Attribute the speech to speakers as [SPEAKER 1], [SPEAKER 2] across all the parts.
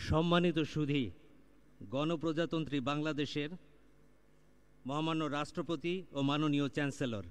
[SPEAKER 1] সম্মানিত সুধী, গণপ্রজাতন্ত্রী বাংলাদেশের মহামান্য রাষ্ট্রপতি ও মাননীয় চ্যান্সেলর,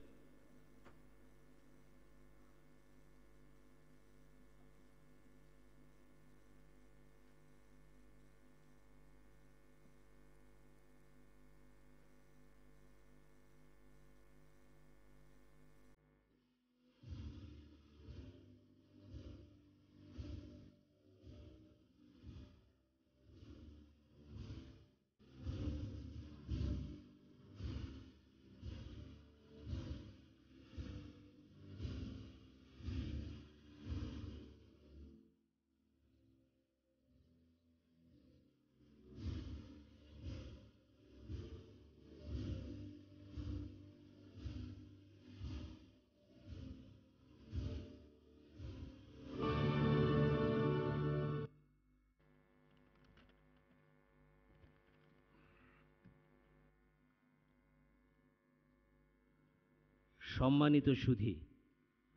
[SPEAKER 1] সম্মানিত সুধী,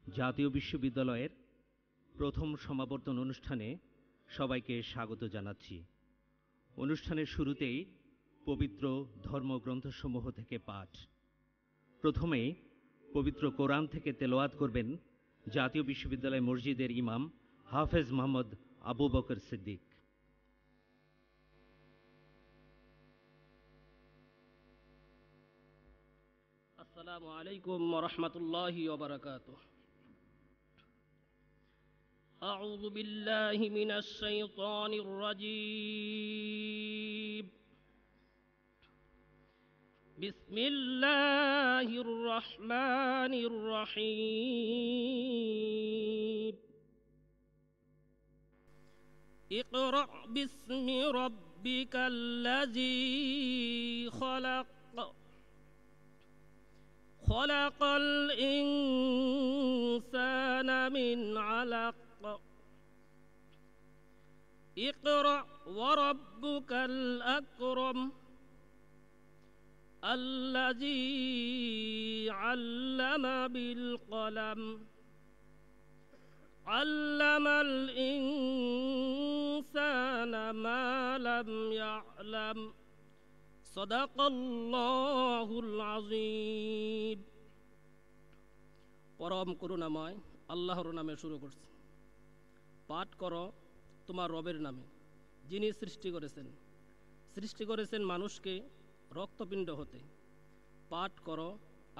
[SPEAKER 1] জাতীয় বিশ্ববিদ্যালয়ের প্রথম সমাবর্তন অনুষ্ঠানে সবাইকে স্বাগত জানাচ্ছি। অনুষ্ঠানের শুরুতেই পবিত্র ধর্মগ্রন্থসমূহ থেকে পাঠ। প্রথমে পবিত্র কোরআন থেকে তেলাওয়াত করবেন জাতীয় বিশ্ববিদ্যালয় মসজিদের ইমাম হাফেজ মোহাম্মদ আবু বকর সিদ্দিক।
[SPEAKER 2] আসসালামু আলাইকুম ওয়া রাহমাতুল্লাহি ওয়া বারাকাতুহু। আউযু বিল্লাহি মিনাশ শাইতানির রাজীম। বিসমিল্লাহির রাহমানির রহিম। ইকরা বিসমি রাব্বিকাল্লাযী খলাক خلق الإنسان من علق اقرأ وربك الأكرم الذي علم بالقلم علم الإنسان ما لم يعلم সদাকাল্লাহুল আযীম। পরম করুণাময় আল্লাহর নামে শুরু করছি। পাঠ করো তোমার রবের নামে, যিনি সৃষ্টি করেছেন মানুষকে রক্তপিণ্ড হতে। পাঠ করো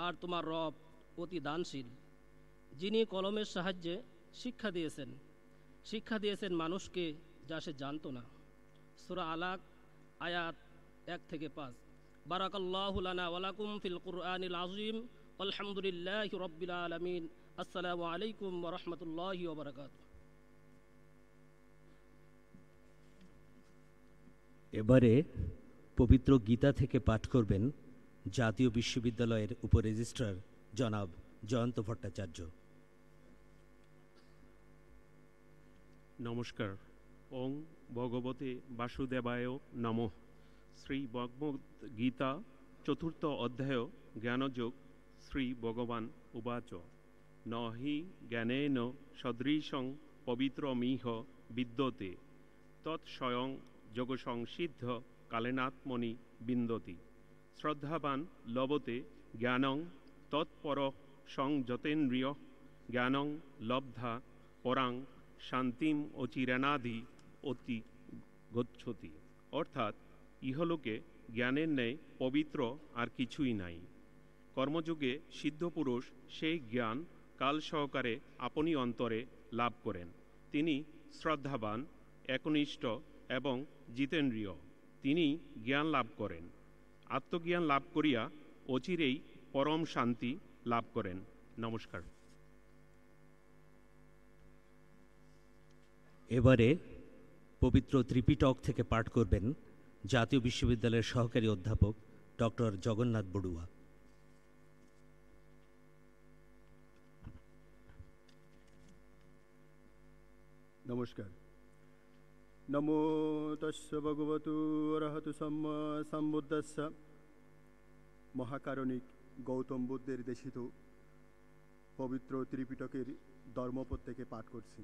[SPEAKER 2] আর তোমার রব অতি দানশীল, যিনি কলমের সাহায্যে শিক্ষা দিয়েছেন মানুষকে যা সে জানতো না। সূরা আলাক আয়াত 1 থেকে 5। বারাকাল্লাহু লানা ওয়া লাকুম ফিল কুরআনিল আযীম। আলহামদুলিল্লাহি রাব্বিল আলামিন। আসসালামু আলাইকুম ওয়া রাহমাতুল্লাহি ওয়া বারাকাতুহু।
[SPEAKER 1] এবারে পবিত্র গীতা থেকে পাঠ করবেন জাতীয় বিশ্ববিদ্যালয়ের উপরেজিস্ট্রার জনাব জয়ন্ত ভট্টাচার্য।
[SPEAKER 3] নমস্কার। ওং ভগবতে বাসুদেবায় নমঃ। শ্রী ভগবদ্গীতা চতুর্থ অধ্যায় জ্ঞানযোগ। শ্রী ভগবান উবাচ ন হি জ্ঞানেন সদৃশং পবিত্রমিহ বিদ্যতে তৎস্বয়ং যোগসংসিদ্ধ কালেনাত্মনি বিন্দতি শ্রদ্ধাবান লভতে জ্ঞানং তৎপর সংযতেন্দ্রিয় জ্ঞানং লব্ধা পরাং শান্তিম অচিরেনাধি অতি গচ্ছতি। অর্থাৎ ইহলোকে জ্ঞানের ন্যায় পবিত্র আর কিছুই নাই। কর্মযুগে সিদ্ধপুরুষ সেই জ্ঞান কাল সহকারে আপনি অন্তরে লাভ করেন। তিনি শ্রদ্ধাবান, একনিষ্ঠ এবং জিতেন্দ্রিয়। তিনি জ্ঞান লাভ করেন। আত্মজ্ঞান লাভ করিয়া অচিরেই পরম শান্তি লাভ করেন। নমস্কার।
[SPEAKER 1] এবারে পবিত্র ত্রিপিটক থেকে পাঠ করবেন জাতীয় বিশ্ববিদ্যালয়ের সহকারী অধ্যাপক ডক্টর জগন্নাথ বড়ুয়া।
[SPEAKER 4] নমস্কার। নমো তস্য ভগবতু অরহতু সম্মা সম্বুদ্ধস্য। মহাকারণিক গৌতম বুদ্ধের দেশিত পবিত্র ত্রিপিটকের ধর্মপদ থেকে পাঠ করছি।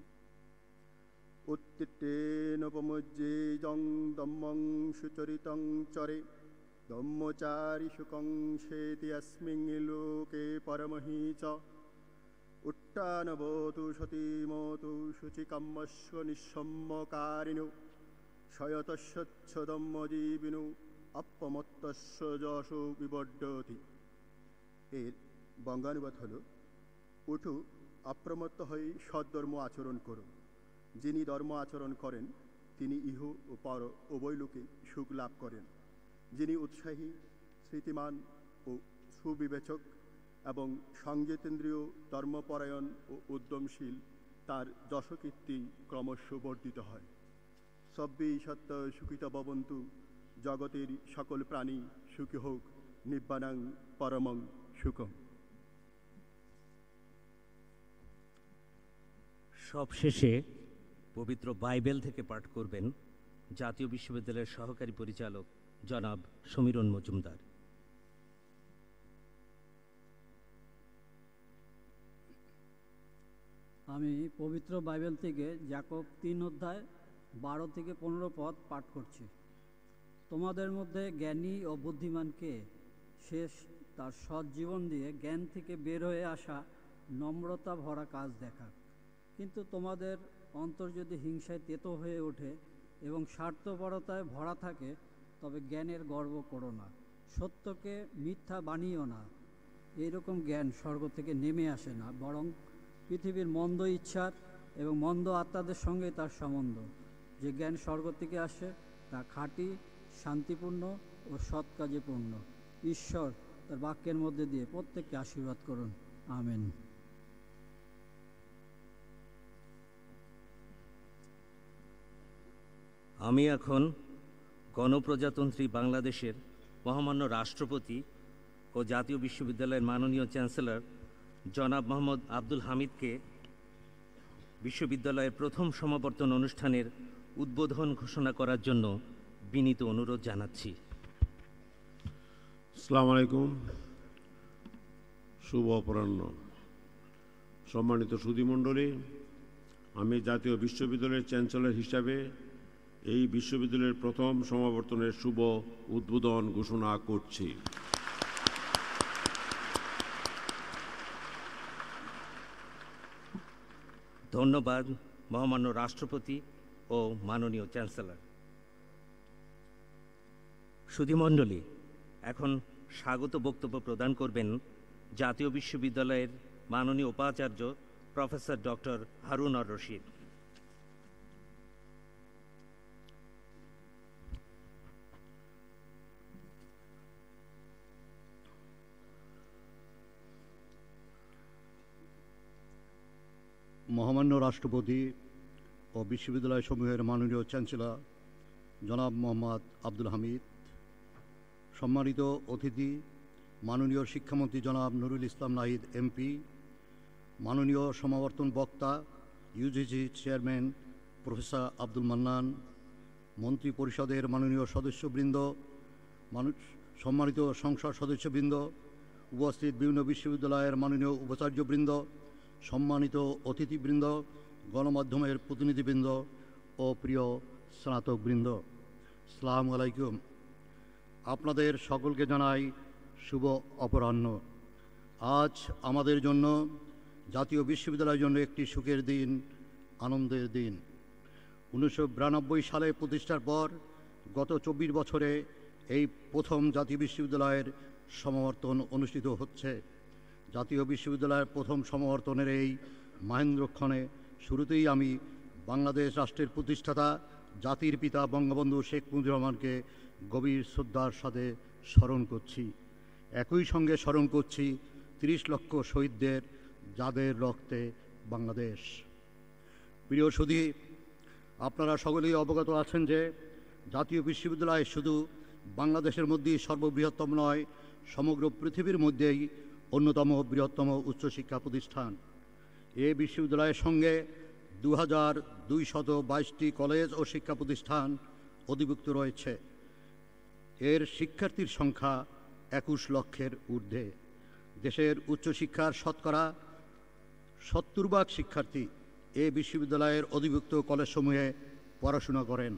[SPEAKER 4] উত্তিষ্ঠেনোপমজ্জেজং দম্মং সুচরিতং চরে দম্মচারি সুকং সেতি अस्मिन् লোকে পরমহি চ উত্থানবতু সতীমতু শুচিকম্মস্ব নিঃসম্মকারিণো শয়তস্বচ্ছদম্মজীবিনো অপ্পমত্তস্য যশো বিবর্ধতি। এর বঙ্গানুবাদ হল, উঠু, অপ্রমত্ত হয়ে সদ্ধর্ম আচরণ করো। যিনি ধর্ম আচরণ করেন তিনি ইহ ও পর উভয় লোকে সুখ লাভ করেন। যিনি উৎসাহী, স্মৃতিমান ও সুবিবেচক এবং সংযতেন্দ্রীয়, ধর্মপরায়ণ ও উদ্যমশীল, তার যশকীর্তি ক্রমশ বর্ধিত হয়। সব্বি সত্য সুখিত ভবন্তু, জগতের সকল প্রাণী সুখী হোক, নিব্বানাং পরমং সুখম।
[SPEAKER 1] সবশেষে পবিত্র বাইবেল থেকে পাঠ করবেন জাতীয় বিশ্ববিদ্যালয়ের সহকারী পরিচালক জনাব সমীরণ মজুমদার।
[SPEAKER 5] আমি পবিত্র বাইবেল থেকে যাকব 3 অধ্যায় 12 থেকে 15 পদ পাঠ করছি। তোমাদের মধ্যে জ্ঞানী ও বুদ্ধিমান কে? সে তার সৎ জীবন দিয়ে জ্ঞান থেকে বের হয়ে আসা নম্রতা ভরা কাজ দেখাক। কিন্তু তোমাদের অন্তর যদি হিংসায় তেতো হয়ে ওঠে এবং স্বার্থপরতায় ভরা থাকে, তবে জ্ঞানের গর্ব করো না, সত্যকে মিথ্যা বানিও না। এইরকম জ্ঞান স্বর্গ থেকে নেমে আসে না, বরং পৃথিবীর মন্দ ইচ্ছার এবং মন্দ আত্মাদের সঙ্গে তার সম্বন্ধ। যে জ্ঞান স্বর্গ থেকে আসে তা খাঁটি, শান্তিপূর্ণ ও সৎ কাজে পূর্ণ। ঈশ্বর তার বাক্যের মধ্যে দিয়ে প্রত্যেককে আশীর্বাদ করুন। আমেন।
[SPEAKER 1] আমি এখন গণপ্রজাতন্ত্রী বাংলাদেশের মহামান্য রাষ্ট্রপতি ও জাতীয় বিশ্ববিদ্যালয়ের মাননীয় চ্যান্সেলর জনাব মোহাম্মদ আব্দুল হামিদকে বিশ্ববিদ্যালয়ের প্রথম সমাবর্তন অনুষ্ঠানের উদ্বোধন ঘোষণা করার জন্য বিনীত অনুরোধ জানাচ্ছি।
[SPEAKER 6] আসসালামু আলাইকুম। শুভ অপরাহ্ন। সম্মানিত সুধীমণ্ডলী, আমি জাতীয় বিশ্ববিদ্যালয়ের চ্যান্সেলর হিসাবে এই বিশ্ববিদ্যালয়ের প্রথম সমাবর্তনের শুভ উদ্বোধন ঘোষণা করছি।
[SPEAKER 1] ধন্যবাদ মহামান্য রাষ্ট্রপতি ও মাননীয় চ্যান্সেলর। সুধীমণ্ডলী, এখন স্বাগত বক্তব্য প্রদান করবেন জাতীয় বিশ্ববিদ্যালয়ের মাননীয় উপাচার্য প্রফেসর ডক্টর হারুন আর রশিদ।
[SPEAKER 7] মহামান্য রাষ্ট্রপতি ও বিশ্ববিদ্যালয় সমূহের মাননীয় চ্যান্সেলর জনাব মোহাম্মদ আব্দুল হামিদ, সম্মানিত অতিথি মাননীয় শিক্ষামন্ত্রী জনাব নুরুল ইসলাম নাহিদ এমপি, মাননীয় সমাবর্তন বক্তা UGC chairman professor Abdul Mannan, মন্ত্রী পরিষদের মাননীয় সদস্যবৃন্দ, সম্মানিত সংসদ সদস্যবৃন্দ, উপস্থিত বিভিন্ন বিশ্ববিদ্যালয়ের মাননীয় উপাচার্যবৃন্দ, সম্মানিত অতিথিবৃন্দ, গণমাধ্যমের প্রতিনিধিবৃন্দ ও প্রিয় স্নাতকবৃন্দ, আসসালামু আলাইকুম। আপনাদের সকলকে জানাই শুভ অপরাহ্ন। আজ আমাদের জন্য, জাতীয় বিশ্ববিদ্যালয়ের জন্য একটি সুখের দিন, আনন্দের দিন। 1992 সালে প্রতিষ্ঠার পর গত 24 বছরে এই প্রথম জাতীয় বিশ্ববিদ্যালয়ের সমাবর্তন অনুষ্ঠিত হচ্ছে। জাতীয় বিশ্ববিদ্যালয়ের প্রথম সমাবর্তনের এই মহেন্দ্রক্ষণে শুরুতেই আমি বাংলাদেশ রাষ্ট্রের প্রতিষ্ঠাতা জাতির পিতা বঙ্গবন্ধু শেখ মুজিবুর রহমানকে গভীর শ্রদ্ধার সাথে স্মরণ করছি। একই সঙ্গে স্মরণ করছি 30 লক্ষ শহীদদের, যাদের রক্তে বাংলাদেশ। প্রিয় সুধী, আপনারা সকলেই অবগত আছেন যে জাতীয় বিশ্ববিদ্যালয় শুধু বাংলাদেশের মধ্যেই সর্ববৃহত্তম নয়, সমগ্র পৃথিবীর মধ্যেই অন্যতম বৃহত্তম উচ্চশিক্ষা প্রতিষ্ঠান। এ বিশ্ববিদ্যালয়ের সঙ্গে 2222টি কলেজ ও শিক্ষা প্রতিষ্ঠান অধিভুক্ত রয়েছে। এর শিক্ষার্থীর সংখ্যা 21 লক্ষের ঊর্ধ্বে। দেশের উচ্চশিক্ষার শতকরা 70% শিক্ষার্থী এ বিশ্ববিদ্যালয়ের অধিভুক্ত কলেজসমূহে পড়াশোনা করেন।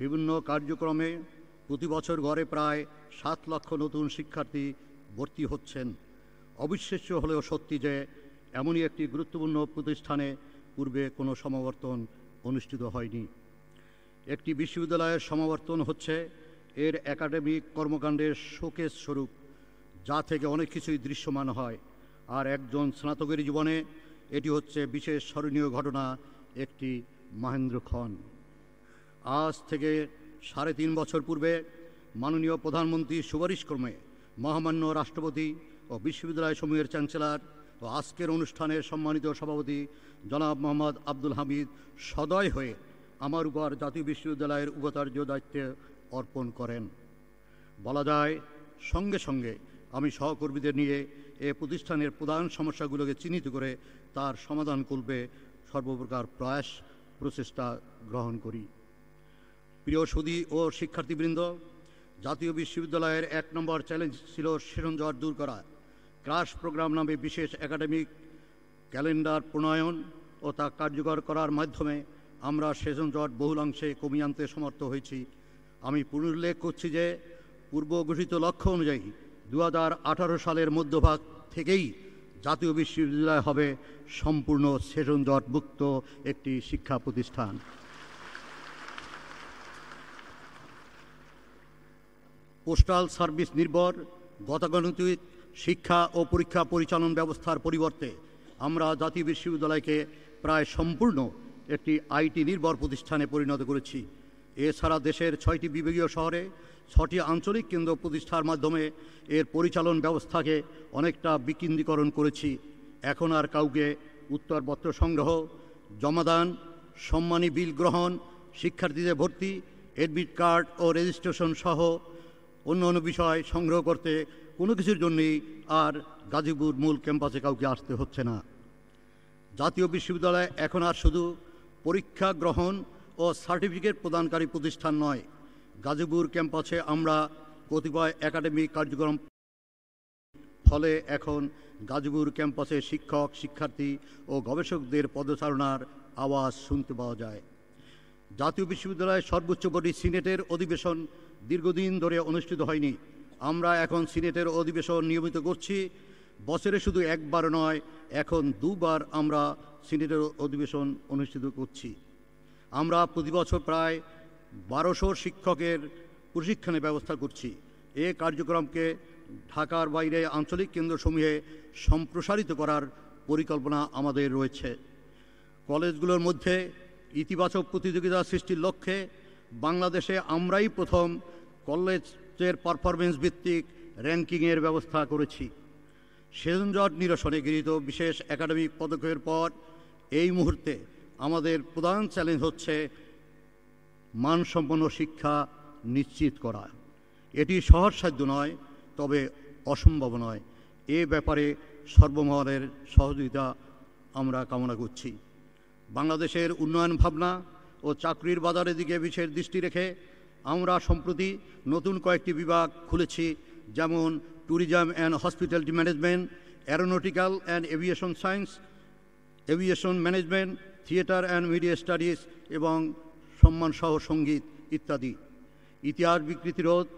[SPEAKER 7] বিভিন্ন কার্যক্রমে প্রতি বছর গড়ে প্রায় 7 লক্ষ নতুন শিক্ষার্থী ভর্তি হচ্ছেন। অবিশ্বাস্য হলেও সত্যি যে এমনই একটি গুরুত্বপূর্ণ প্রতিষ্ঠানে পূর্বে কোনো সমাবর্তন অনুষ্ঠিত হয়নি। একটি বিশ্ববিদ্যালয়ের সমাবর্তন হচ্ছে এর একাডেমিক কর্মকাণ্ডের শোকেস স্বরূপ, যা থেকে অনেক কিছুই দৃশ্যমান হয়। আর একজন স্নাতকের জীবনে এটি হচ্ছে বিশেষ স্মরণীয় ঘটনা, একটি মাহেন্দ্রক্ষণ। আজ থেকে 3.5 বছর পূর্বে মাননীয় প্রধানমন্ত্রীর সুপারিশক্রমে মহামান্য রাষ্ট্রপতি ও বিশ্ববিদ্যালয় সমূহের চ্যান্সেলর ও আজকের অনুষ্ঠানের সম্মানিত সভাপতি জনাব মোহাম্মদ আব্দুল হামিদ সদয় হয়ে আমার উপর জাতীয় বিশ্ববিদ্যালয়ের উপাচার্য দায়িত্ব অর্পণ করেন। বলা যায় সঙ্গে সঙ্গে আমি সহকর্মীদের নিয়ে এ প্রতিষ্ঠানের প্রধান সমস্যাগুলোকে চিহ্নিত করে তার সমাধান করবে সর্বপ্রকার প্রয়াস প্রচেষ্টা গ্রহণ করি। প্রিয় সুধী ও শিক্ষার্থীবৃন্দ, জাতীয় বিশ্ববিদ্যালয়ের 1 নম্বর চ্যালেঞ্জ ছিল সেশন জট দূর করা। ক্রাশ প্রোগ্রাম নামে বিশেষ একাডেমিক ক্যালেন্ডার প্রণয়ন ও তা কার্যকর করার মাধ্যমে আমরা সেশন জট বহুলাংশে কমিয়ে আনতে সমর্থ হয়েছি। আমি পুনরুল্লেখ করছি যে পূর্ব ঘোষিত লক্ষ্য অনুযায়ী 2018 সালের মধ্যভাগ থেকেই জাতীয় বিশ্ববিদ্যালয় হবে সম্পূর্ণ সেশন জট মুক্ত একটি শিক্ষা প্রতিষ্ঠান। পোস্টাল সার্ভিস নির্ভর গতানুগতিক শিক্ষা ও পরীক্ষা পরিচালন ব্যবস্থার পরিবর্তে আমরা জাতীয় বিশ্ববিদ্যালয়কে প্রায় সম্পূর্ণ একটি আইটি নির্ভর প্রতিষ্ঠানে পরিণত করেছি। এছাড়া দেশের 6টি বিভাগীয় শহরে 6টি আঞ্চলিক কেন্দ্র প্রতিষ্ঠার মাধ্যমে এর পরিচালন ব্যবস্থাকে অনেকটা বিকেন্দ্রীকরণ করেছি। এখন আর কাউকে উত্তরপত্র সংগ্রহ, জমাদান, সম্মানী বিল গ্রহণ, শিক্ষার্থীদের ভর্তি, এডমিট কার্ড ও রেজিস্ট্রেশন সহ অন্য বিষয় সংগ্রহ করতে কোনো কিছুর জন্যই আর গাজীপুর মূল ক্যাম্পাসে কাউকে আসতে হচ্ছে না। জাতীয় বিশ্ববিদ্যালয় এখন আর শুধু পরীক্ষা গ্রহণ ও সার্টিফিকেট প্রদানকারী প্রতিষ্ঠান নয়। গাজীপুর ক্যাম্পাসে আমরা কতিপয় একাডেমিক কার্যক্রম ফলে এখন গাজীপুর ক্যাম্পাসে শিক্ষক, শিক্ষার্থী ও গবেষকদের পদচারণার আওয়াজ শুনতে পাওয়া যায়। জাতীয় বিশ্ববিদ্যালয়ের সর্বোচ্চ বডি সিনেটের অধিবেশন দীর্ঘদিন ধরে অনুষ্ঠিত হয়নি। আমরা এখন সিনেটের অধিবেশন নিয়মিত করছি। বছরে শুধু একবার নয়, এখন 2 বার আমরা সিনেটের অধিবেশন অনুষ্ঠিত করছি। আমরা প্রতি বছর প্রায় 1200 শিক্ষকের প্রশিক্ষণের ব্যবস্থা করছি। এ কার্যক্রমকে ঢাকার বাইরে আঞ্চলিক কেন্দ্রসমূহে সম্প্রসারিত করার পরিকল্পনা আমাদের রয়েছে। কলেজগুলোর মধ্যে ইতিবাচক প্রতিযোগিতা সৃষ্টির লক্ষ্যে বাংলাদেশে আমরাই প্রথম কলেজের পারফরমেন্স ভিত্তিক র্যাঙ্কিংয়ের ব্যবস্থা করেছি। সেশন জট নিরসনে গৃহীত বিশেষ একাডেমিক পদক্ষেপের পর এই মুহূর্তে আমাদের প্রধান চ্যালেঞ্জ হচ্ছে মানসম্পন্ন শিক্ষা নিশ্চিত করা। এটি সহজসাধ্য নয়, তবে অসম্ভব নয়। এ ব্যাপারে সর্বমহলের সহযোগিতা আমরা কামনা করছি। বাংলাদেশের উন্নয়ন ভাবনা ও চাকরির বাজারের দিকে বিশেষ দৃষ্টি রেখে আমরা সম্প্রতি নতুন কয়েকটি বিভাগ খুলেছি, যেমন tourism and hospitality management, aeronautical and aviation science, aviation management, theatre and media studies এবং সম্মানসহ সঙ্গীত ইত্যাদি। ইতিহাস বিকৃতি রোধ,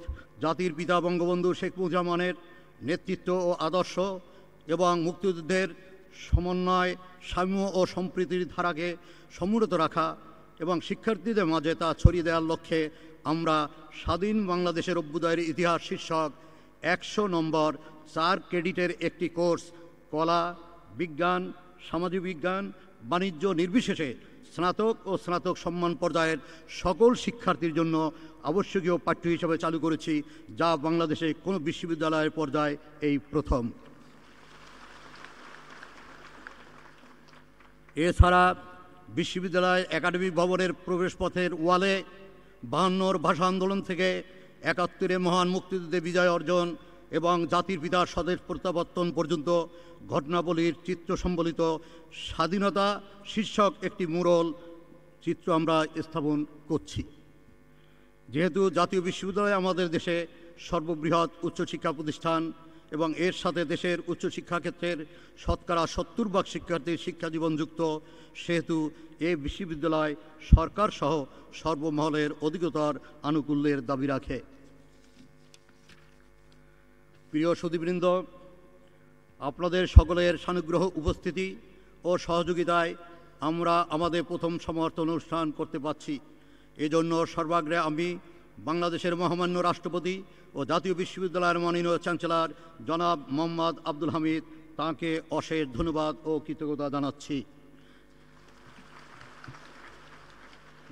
[SPEAKER 7] জাতির পিতা বঙ্গবন্ধু শেখ মুজিবুর রহমানের নেতৃত্ব ও আদর্শ এবং মুক্তিযুদ্ধের সমন্বয়, সাম্য ও সম্প্রীতির ধারাকে সমুন্নত রাখা এবং শিক্ষার্থীদের মাঝে তা ছড়িয়ে দেওয়ার লক্ষ্যে আমরা স্বাধীন বাংলাদেশের অভ্যুদয়ের ইতিহাস শীর্ষক 100 নম্বর 4 ক্রেডিটের একটি কোর্স কলা, বিজ্ঞান, সামাজিক বিজ্ঞান, বাণিজ্য নির্বিশেষে স্নাতক ও স্নাতক সম্মান পর্যায়ের সকল শিক্ষার্থীর জন্য আবশ্যকীয় পাঠ্য হিসেবে চালু করেছি, যা বাংলাদেশে কোনো বিশ্ববিদ্যালয়ের পর্যায়ে এই প্রথম। এছাড়া বিশ্ববিদ্যালয় একাডেমিক ভবনের প্রবেশপথের ওয়ালে 52 ভাষা আন্দোলন থেকে 71 মহান মুক্তিযুদ্ধে বিজয় অর্জন এবং জাতির পিতার স্বদেশ প্রত্যাবর্তন পর্যন্ত ঘটনাবলীর চিত্র সম্বলিত স্বাধীনতা শীর্ষক একটি মুরল চিত্র আমরা স্থাপন করছি। যেহেতু জাতীয় বিশ্ববিদ্যালয় আমাদের দেশে সর্ববৃহৎ উচ্চশিক্ষা প্রতিষ্ঠান এবং এর সাথে দেশের উচ্চশিক্ষা ক্ষেত্রের শতকরা 70% শিক্ষার্থীর শিক্ষাজীবন যুক্ত, সেহেতু এই বিশ্ববিদ্যালয় সরকার সহ সর্বমহলের অধিকতর আনুকূল্যের দাবি রাখে। প্রিয় সুধীবৃন্দ, আপনাদের সকলের সানুগ্রহ উপস্থিতি ও সহযোগিতায় আমরা আমাদের প্রথম সমাবর্তন অনুষ্ঠান করতে পারছি। এজন্য সর্বাগ্রে আমি বাংলাদেশের মহামান্য রাষ্ট্রপতি ও জাতীয় বিশ্ববিদ্যালয়ের মাননীয় চ্যান্সেলর জনাব মোহাম্মদ আব্দুল হামিদ তাঁকে অশেষ ধন্যবাদ ও কৃতজ্ঞতা জানাচ্ছি।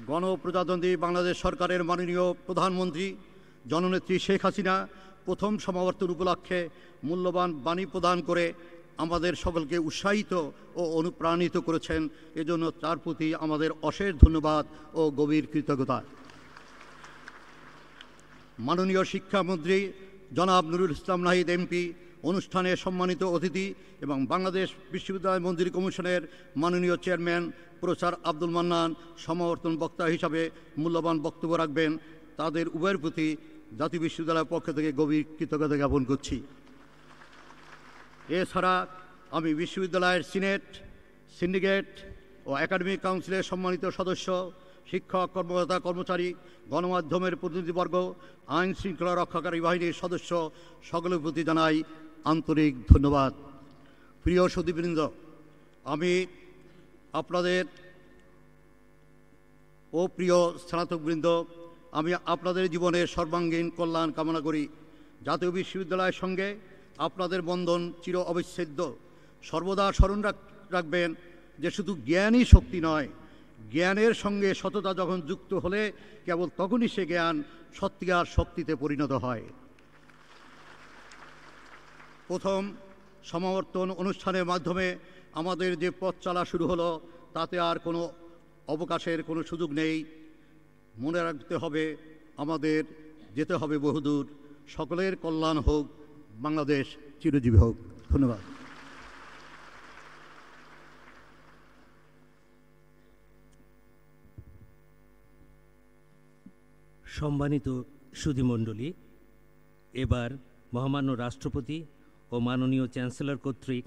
[SPEAKER 7] গণপ্রজাতন্ত্রী বাংলাদেশ সরকারের মাননীয় প্রধানমন্ত্রী জননেত্রী শেখ হাসিনা প্রথম সমাবর্তন উপলক্ষে মূল্যবান বাণী প্রদান করে আমাদের সকলকে উৎসাহিত ও অনুপ্রাণিত করেছেন। এজন্য তার প্রতি আমাদের অশেষ ধন্যবাদ ও গভীর কৃতজ্ঞতা। মাননীয় শিক্ষামন্ত্রী জনাব নুরুল ইসলাম নাহিদ এমপি, অনুষ্ঠানে সম্মানিত অতিথি এবং বাংলাদেশ বিশ্ববিদ্যালয় মঞ্জুরি কমিশনের মাননীয় চেয়ারম্যান প্রফেসর আব্দুল মান্নান সমাবর্তন বক্তা হিসাবে মূল্যবান বক্তব্য রাখবেন। তাদের উভয়ের প্রতি জাতীয় বিশ্ববিদ্যালয়ের পক্ষ থেকে গভীর কৃতজ্ঞতা জ্ঞাপন করছি। এছাড়া আমি বিশ্ববিদ্যালয়ের সিনেট, সিন্ডিকেট ও একাডেমিক কাউন্সিলের সম্মানিত সদস্য, শিক্ষক, কর্মকর্তা, কর্মচারী, গণমাধ্যমের প্রতিনিধিবর্গ, আইন শৃঙ্খলা রক্ষাকারী বাহিনীর সদস্য সকলের প্রতি জানাই আন্তরিক ধন্যবাদ। প্রিয় সুধীবৃন্দ, আমি আপনাদের ও প্রিয় স্নাতকবৃন্দ, আমি আপনাদের জীবনের সর্বাঙ্গীন কল্যাণ কামনা করি। জাতীয় বিশ্ববিদ্যালয়ের সঙ্গে আপনাদের বন্ধন চির অবিচ্ছেদ্য। সর্বদা স্মরণ রাখবেন যে শুধু জ্ঞানই শক্তি নয়, জ্ঞানের সঙ্গে সততা যখন যুক্ত হলে কেবল তখনই সে জ্ঞান সত্যিকার শক্তিতে পরিণত হয়। প্রথম সমাবর্তন অনুষ্ঠানের মাধ্যমে আমাদের যে পথ চলা শুরু হলো, তাতে আর কোনো অবকাশের কোনো সুযোগ নেই। মনে রাখতে হবে, আমাদের যেতে হবে বহুদূর। সকলের কল্যাণ হোক, বাংলাদেশ চিরজীবী হোক। ধন্যবাদ।
[SPEAKER 1] সম্মানিত সুধীমণ্ডলী, এবার মহামান্য রাষ্ট্রপতি ও মাননীয় চ্যান্সেলর কর্তৃক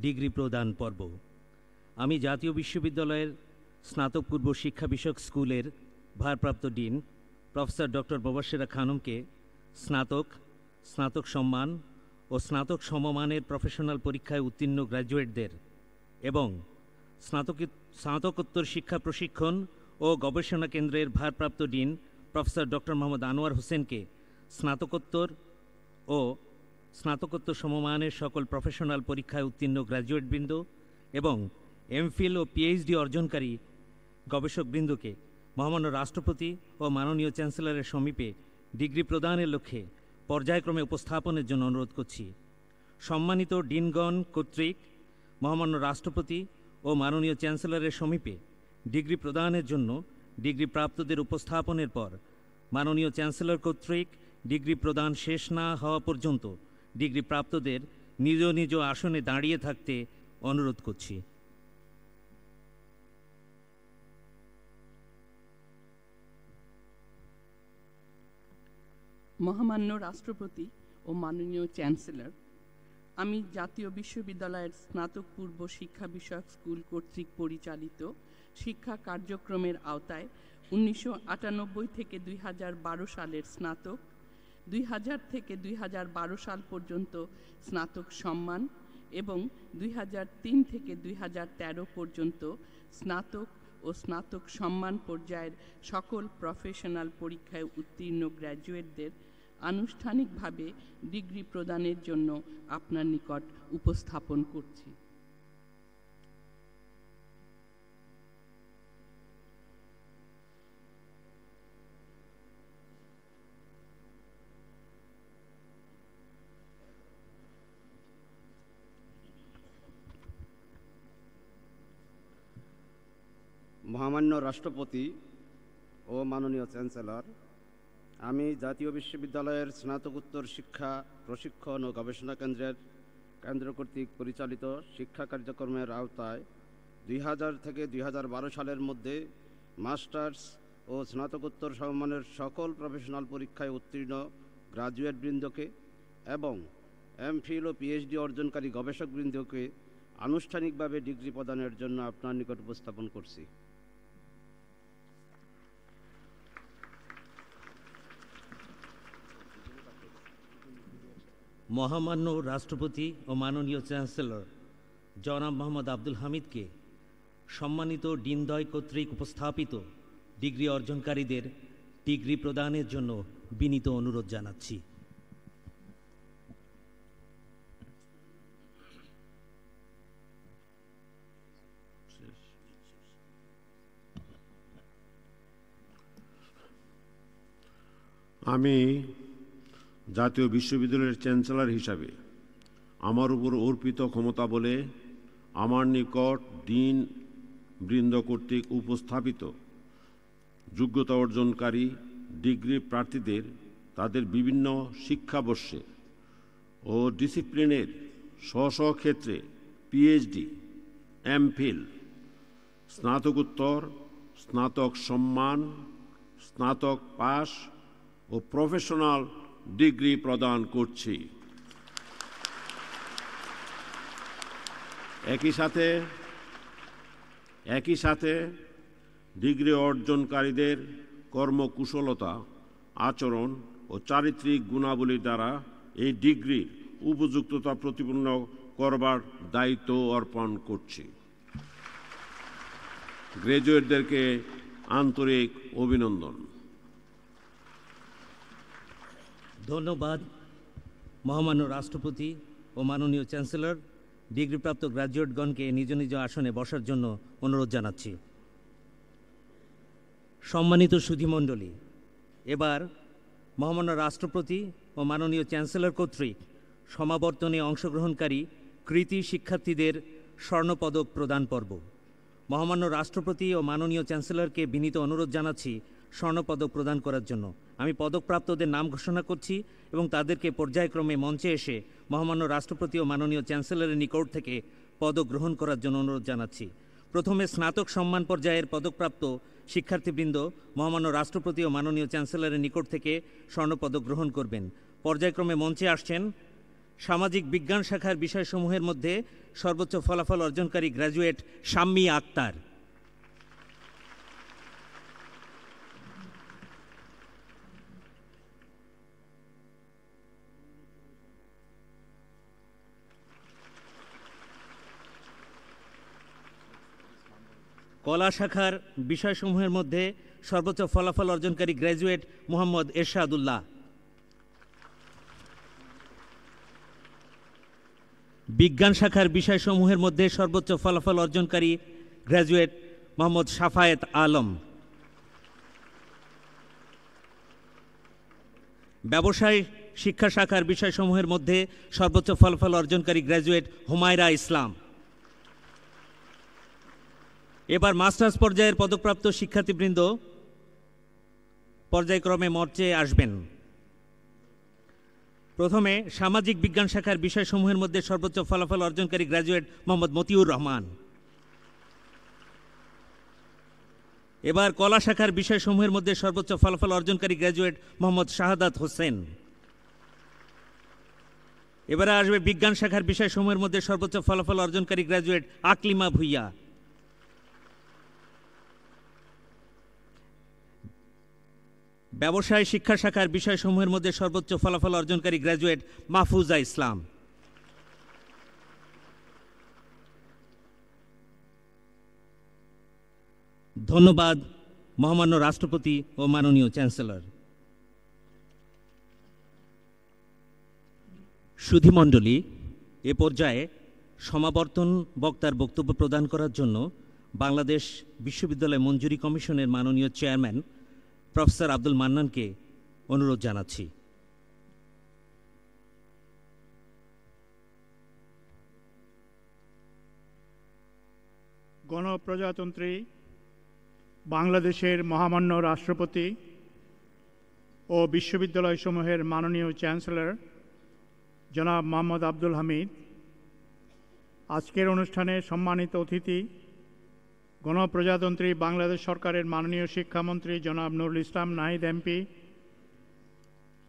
[SPEAKER 1] ডিগ্রি প্রদান পর্ব। আমি জাতীয় বিশ্ববিদ্যালয়ের স্নাতক পূর্ব শিক্ষা বিষয়ক স্কুলের ভারপ্রাপ্ত ডিন প্রফেসর ডক্টর মোবাশ্বেরা খানমকে স্নাতক সম্মান ও স্নাতক সমমানের প্রফেশনাল পরীক্ষায় উত্তীর্ণ গ্র্যাজুয়েটদের এবং স্নাতকোত্তর শিক্ষা প্রশিক্ষণ ও গবেষণা কেন্দ্রের ভারপ্রাপ্ত dean professor doctor Mohammad Anwar হোসেনকে স্নাতকোত্তর ও স্নাতকোত্তর সমমানের সকল প্রফেশনাল পরীক্ষায় উত্তীর্ণ গ্র্যাজুয়েটবৃন্দ এবং এমফিল ও পিএইচডি অর্জনকারী গবেষকবৃন্দকে মহামান্য রাষ্ট্রপতি ও মাননীয় চ্যান্সেলরের সমীপে ডিগ্রি প্রদানের লক্ষ্যে পর্যায়ক্রমে উপস্থাপনের জন্য অনুরোধ করছি। সম্মানিত ডিনগণ কর্তৃক মহামান্য রাষ্ট্রপতি ও মাননীয় চ্যান্সেলরের সমীপে ডিগ্রি প্রদানের জন্য ডিগ্রি প্রাপ্তদের উপস্থাপনের পর মাননীয় চ্যান্সেলর কর্তৃক ডিগ্রি প্রদান শেষ না হওয়া পর্যন্ত ডিগ্রি প্রাপ্তদের নিজ নিজ আসনে দাঁড়িয়ে থাকতে অনুরোধ করছি।
[SPEAKER 8] মহামান্য রাষ্ট্রপতি ও মাননীয় চ্যান্সেলর, আমি জাতীয় বিশ্ববিদ্যালয়ের স্নাতক পূর্ব শিক্ষা বিষয়ক স্কুল কর্তৃক পরিচালিত শিক্ষা কার্যক্রমের আওতায় 1998 থেকে 2012 সালের স্নাতক, 2000 থেকে 2012 সাল পর্যন্ত স্নাতক সম্মান এবং 2003 থেকে 2013 পর্যন্ত স্নাতক ও স্নাতক সম্মান পর্যায়ের সকল প্রফেশনাল পরীক্ষায় উত্তীর্ণ গ্র্যাজুয়েটদের আনুষ্ঠানিকভাবে ডিগ্রি প্রদানের জন্য আপনার নিকট উপস্থাপন করছি।
[SPEAKER 9] মহামান্য রাষ্ট্রপতি ও মাননীয় চ্যান্সেলর, আমি জাতীয় বিশ্ববিদ্যালয়ের স্নাতকোত্তর শিক্ষা প্রশিক্ষণ ও গবেষণা কেন্দ্র কর্তৃক পরিচালিত শিক্ষা কার্যক্রমের আওতায় 2000 থেকে 2012 সালের মধ্যে মাস্টার্স ও স্নাতকোত্তর সমমানের সকল প্রফেশনাল পরীক্ষায় উত্তীর্ণ গ্রাজুয়েটবৃন্দকে এবং এমফিল ও পিএইচডি অর্জনকারী গবেষকবৃন্দকে আনুষ্ঠানিকভাবে ডিগ্রি প্রদানের জন্য আপনার নিকট উপস্থাপন করছি।
[SPEAKER 1] মহামান্য রাষ্ট্রপতি ও মাননীয় চ্যান্সেলর জনাব মোহাম্মদ আব্দুল হামিদকে সম্মানিত ডিনদ্বয় কর্তৃক উপস্থাপিত ডিগ্রি অর্জনকারীদের ডিগ্রি প্রদানের জন্য বিনীত অনুরোধ জানাচ্ছি।
[SPEAKER 6] আমি জাতীয় বিশ্ববিদ্যালয়ের চ্যান্সেলর হিসাবে আমার উপর অর্পিত ক্ষমতা বলে আমার নিকট ডিন বৃন্দ কর্তৃক উপস্থাপিত যোগ্যতা অর্জনকারী ডিগ্রি প্রার্থীদের তাদের বিভিন্ন শিক্ষাবর্ষে ও ডিসিপ্লিনের স্ব ক্ষেত্রে পিএইচডি, এমফিল, স্নাতকোত্তর, স্নাতক সম্মান, স্নাতক পাস ও প্রফেশনাল ডিগ্রি প্রদান করছি। একই সাথে ডিগ্রি অর্জনকারীদের কর্মকুশলতা, আচরণ ও চারিত্রিক গুণাবলীর দ্বারা এই ডিগ্রির উপযুক্ততা প্রতিপন্ন করবার দায়িত্ব অর্পণ করছি। গ্র্যাজুয়েটদেরকে আন্তরিক অভিনন্দন।
[SPEAKER 1] ধন্যবাদ। মহামান্য রাষ্ট্রপতি ও মাননীয় চ্যান্সেলর ডিগ্রিপ্রাপ্ত গ্র্যাজুয়েটগণকে নিজ নিজ আসনে বসার জন্য অনুরোধ জানাচ্ছি। সম্মানিত সুধীমণ্ডলী, এবার মহামান্য রাষ্ট্রপতি ও মাননীয় চ্যান্সেলর কর্তৃক সমাবর্তনে অংশগ্রহণকারী কৃতী শিক্ষার্থীদের স্বর্ণপদক প্রদান পর্ব। মহামান্য রাষ্ট্রপতি ও মাননীয় চ্যান্সেলরকে বিনীত অনুরোধ জানাচ্ছি স্বর্ণপদক প্রদান করার জন্য। আমি পদকপ্রাপ্তদের নাম ঘোষণা করছি এবং তাদেরকে পর্যায়ক্রমে মঞ্চে এসে মহামান্য রাষ্ট্রপতি ও মাননীয় চ্যান্সেলরের নিকট থেকে পদক গ্রহণ করার জন্য অনুরোধ জানাচ্ছি। প্রথমে স্নাতক সম্মান পর্যায়ের পদকপ্রাপ্ত শিক্ষার্থীবৃন্দ মহামান্য রাষ্ট্রপতি ও মাননীয় চ্যান্সেলরের নিকট থেকে স্বর্ণপদক গ্রহণ করবেন। পর্যায়ক্রমে মঞ্চে আসছেন সামাজিক বিজ্ঞান শাখার বিষয়সমূহের মধ্যে সর্বোচ্চ ফলাফল অর্জনকারী গ্র্যাজুয়েট শাম্মী আক্তার, কলা শাখার বিষয়সমূহের মধ্যে সর্বোচ্চ ফলাফল অর্জনকারী গ্র্যাজুয়েট মোহাম্মদ এরশাদুল্লাহ, বিজ্ঞান শাখার বিষয়সমূহের মধ্যে সর্বোচ্চ ফলাফল অর্জনকারী গ্র্যাজুয়েট মোহাম্মদ শাফায়েত আলম, ব্যবসায় শিক্ষা শাখার বিষয়সমূহের মধ্যে সর্বোচ্চ ফলাফল অর্জনকারী গ্র্যাজুয়েট হুমায়রা ইসলাম। এবার মাস্টার্স পর্যায়ের পদকপ্রাপ্ত শিক্ষার্থীবৃন্দ পর্যায়ক্রমে মঞ্চে আসবেন। প্রথমে সামাজিক বিজ্ঞান শাখার বিষয়সমূহের মধ্যে সর্বোচ্চ ফলাফল অর্জনকারী গ্র্যাজুয়েট মোহাম্মদ মতিউর রহমান। এবার কলা শাখার বিষয়সমূহের মধ্যে সর্বোচ্চ ফলাফল অর্জনকারী গ্র্যাজুয়েট মোহাম্মদ শাহাদাত হোসেন। এবারে আসবে বিজ্ঞান শাখার বিষয়সমূহের মধ্যে সর্বোচ্চ ফলাফল অর্জনকারী গ্র্যাজুয়েট আকলিমা ভুইয়া। ব্যবসায় শিক্ষা শাখার বিষয়সমূহের মধ্যে সর্বোচ্চ ফলাফল অর্জনকারী গ্র্যাজুয়েট মাহফুজা ইসলাম। ধন্যবাদ মহামান্য রাষ্ট্রপতি ও মাননীয় চ্যান্সেলর। সুধীমণ্ডলী, এ পর্যায়ে সমাবর্তন বক্তার বক্তব্য প্রদান করার জন্য বাংলাদেশ বিশ্ববিদ্যালয় মঞ্জুরি কমিশনের মাননীয় চেয়ারম্যান প্রফেসর আব্দুল মান্নানকে অনুরোধ জানাচ্ছি।
[SPEAKER 10] গণপ্রজাতন্ত্রী বাংলাদেশের মহামান্য রাষ্ট্রপতি ও বিশ্ববিদ্যালয়সমূহের মাননীয় চ্যান্সেলর জনাব মোহাম্মদ আব্দুল হামিদ, আজকের অনুষ্ঠানে সম্মানিত অতিথি গণপ্রজাতন্ত্রী বাংলাদেশ সরকারের মাননীয় শিক্ষামন্ত্রী জনাব নুরুল ইসলাম নাহিদ এমপি,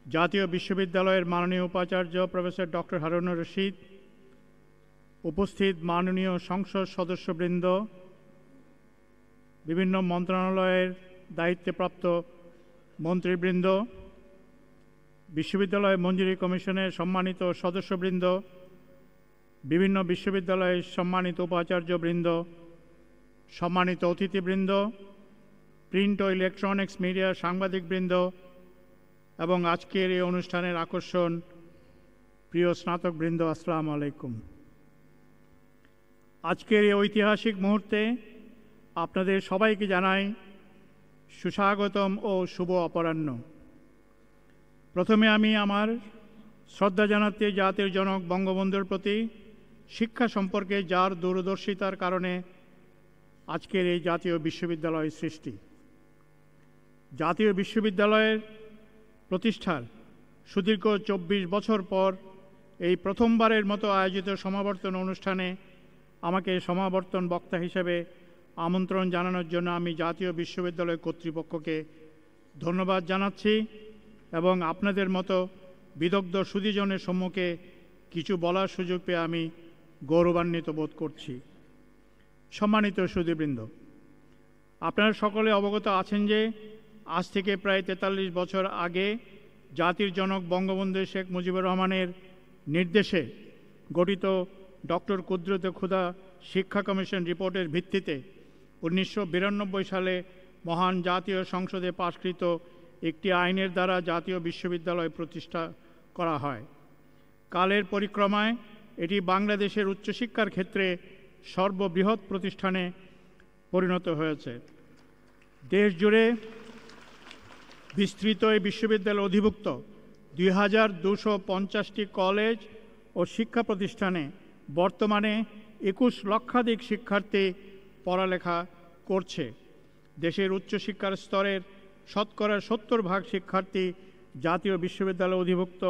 [SPEAKER 10] জাতীয় বিশ্ববিদ্যালয়ের মাননীয় উপাচার্য প্রফেসর ডক্টর হারুনুর রশিদ, উপস্থিত মাননীয় সংসদ সদস্যবৃন্দ, বিভিন্ন মন্ত্রণালয়ের দায়িত্বপ্রাপ্ত মন্ত্রীবৃন্দ, বিশ্ববিদ্যালয় মঞ্জুরি কমিশনের সম্মানিত সদস্যবৃন্দ, বিভিন্ন বিশ্ববিদ্যালয়ের সম্মানিত উপাচার্যবৃন্দ, সম্মানিত অতিথিবৃন্দ, প্রিন্ট ও ইলেকট্রনিক্স মিডিয়া সাংবাদিকবৃন্দ এবং আজকের এই অনুষ্ঠানের আকর্ষণ প্রিয় স্নাতকবৃন্দ, আসসালামু আলাইকুম। আজকের এই ঐতিহাসিক মুহূর্তে আপনাদের সবাইকে জানাই সুস্বাগতম ও শুভ অপরাহ্ন। প্রথমে আমি আমার শ্রদ্ধা জানাতে জাতির জনক বঙ্গবন্ধুর প্রতি, শিক্ষা সম্পর্কে যার দূরদর্শিতার কারণে আজকের এই জাতীয় বিশ্ববিদ্যালয় সৃষ্টি। জাতীয় বিশ্ববিদ্যালয়ের প্রতিষ্ঠার সুদীর্ঘ 24 বছর পর এই প্রথমবারের মতো আয়োজিত সমাবর্তন অনুষ্ঠানে আমাকে সমাবর্তন বক্তা হিসেবে আমন্ত্রণ জানানোর জন্য আমি জাতীয় বিশ্ববিদ্যালয় কর্তৃপক্ষকে ধন্যবাদ জানাচ্ছি এবং আপনাদের মতো বিদগ্ধ সুধীজনের সম্মুখে কিছু বলার সুযোগ পেয়ে আমি গৌরবান্বিত বোধ করছি। সম্মানিত সুধীবৃন্দ, আপনারা সকলে অবগত আছেন যে আজ থেকে প্রায় 43 বছর আগে জাতির জনক বঙ্গবন্ধু শেখ মুজিবুর রহমানের নির্দেশে গঠিত ডক্টর কুদরতে খুদা শিক্ষা কমিশন রিপোর্টের ভিত্তিতে 1992 সালে মহান জাতীয় সংসদে পাশকৃত একটি আইনের দ্বারা জাতীয় বিশ্ববিদ্যালয় প্রতিষ্ঠা করা হয়। কালের পরিক্রমায় এটি বাংলাদেশের উচ্চশিক্ষার ক্ষেত্রে সর্ববৃহৎ প্রতিষ্ঠানে পরিণত হয়েছে। দেশ জুড়ে বিস্তৃত এই বিশ্ববিদ্যালয় অধিভুক্ত 2250টি কলেজ ও শিক্ষা প্রতিষ্ঠানে বর্তমানে 21 লক্ষাধিক শিক্ষার্থী পড়ালেখা করছে। দেশের উচ্চশিক্ষার স্তরের শতকরা 70% শিক্ষার্থী জাতীয় বিশ্ববিদ্যালয় অধিভুক্ত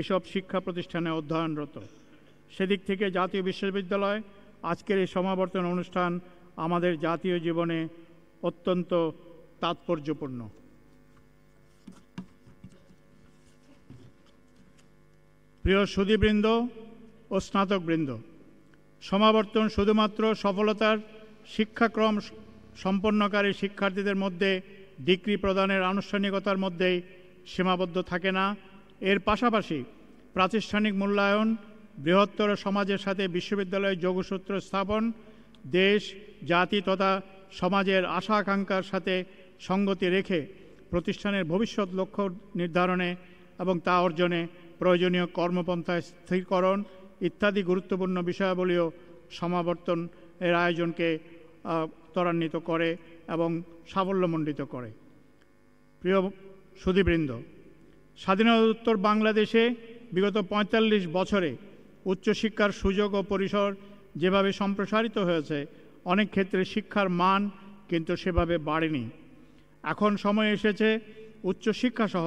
[SPEAKER 10] এসব শিক্ষা প্রতিষ্ঠানে অধ্যয়নরত। সেদিক থেকে জাতীয় বিশ্ববিদ্যালয় আজকের এই সমাবর্তন অনুষ্ঠান আমাদের জাতীয় জীবনে অত্যন্ত তাৎপর্যপূর্ণ। প্রিয় সুধীবৃন্দ ও স্নাতকবৃন্দ, সমাবর্তন শুধুমাত্র সফলতার শিক্ষাক্রম সম্পন্নকারী শিক্ষার্থীদের মধ্যে ডিগ্রি প্রদানের আনুষ্ঠানিকতার মধ্যেই সীমাবদ্ধ থাকে না। এর পাশাপাশি প্রাতিষ্ঠানিক মূল্যায়ন, বৃহত্তর সমাজের সাথে বিশ্ববিদ্যালয়ের যোগসূত্র স্থাপন, দেশ, জাতি তথা সমাজের আশা আকাঙ্ক্ষার সাথে সঙ্গতি রেখে প্রতিষ্ঠানের ভবিষ্যৎ লক্ষ্য নির্ধারণে এবং তা অর্জনে প্রয়োজনীয় কর্মপন্থা স্থিরকরণ ইত্যাদি গুরুত্বপূর্ণ বিষয়াবলীও সমাবর্তন এর আয়োজনকে ত্বরান্বিত করে এবং সাফল্যমণ্ডিত করে। প্রিয় সুধীবৃন্দ, স্বাধীনতোত্তর বাংলাদেশে বিগত 45 বছরে উচ্চশিক্ষার সুযোগ ও পরিসর যেভাবে সম্প্রসারিত হয়েছে, অনেক ক্ষেত্রে শিক্ষার মান কিন্তু সেভাবে বাড়েনি। এখন সময় এসেছে উচ্চশিক্ষাসহ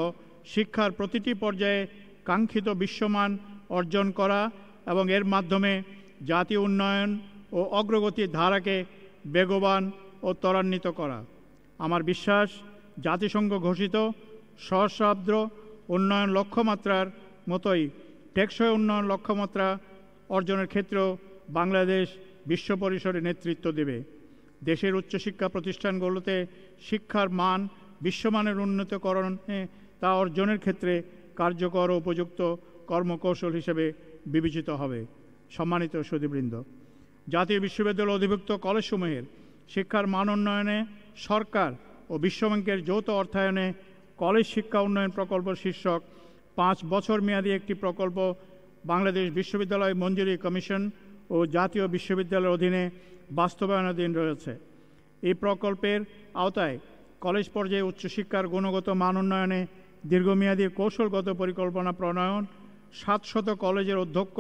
[SPEAKER 10] শিক্ষার প্রতিটি পর্যায়ে কাঙ্ক্ষিত বিশ্বমান অর্জন করা এবং এর মাধ্যমে জাতীয় উন্নয়ন ও অগ্রগতির ধারাকে বেগবান ও ত্বরান্বিত করা। আমার বিশ্বাস, জাতিসংঘ ঘোষিত সহস্রাব্দ উন্নয়ন লক্ষ্যমাত্রার মতোই টেকসই উন্নয়ন লক্ষ্যমাত্রা অর্জনের ক্ষেত্রেও বাংলাদেশ বিশ্ব পরিসরে নেতৃত্ব দেবে। দেশের উচ্চশিক্ষা প্রতিষ্ঠানগুলোতে শিক্ষার মান বিশ্বমানের উন্নতকরণে তা অর্জনের ক্ষেত্রে কার্যকর ও উপযুক্ত কর্মকৌশল হিসেবে বিবেচিত হবে। সম্মানিত সুধীবৃন্দ, জাতীয় বিশ্ববিদ্যালয় অধিভুক্ত কলেজসমূহের শিক্ষার মান উন্নয়নে সরকার ও বিশ্বব্যাংকের যৌথ অর্থায়নে কলেজ শিক্ষা উন্নয়ন প্রকল্প শীর্ষক 5 বছর মেয়াদী একটি প্রকল্প বাংলাদেশ বিশ্ববিদ্যালয় মঞ্জুরি কমিশন ও জাতীয় বিশ্ববিদ্যালয়ের অধীনে বাস্তবায়নাধীন রয়েছে। এই প্রকল্পের আওতায় কলেজ পর্যায়ে উচ্চশিক্ষার গুণগত মান উন্নয়নে দীর্ঘমেয়াদী কৌশলগত পরিকল্পনা প্রণয়ন, 700 কলেজের অধ্যক্ষ,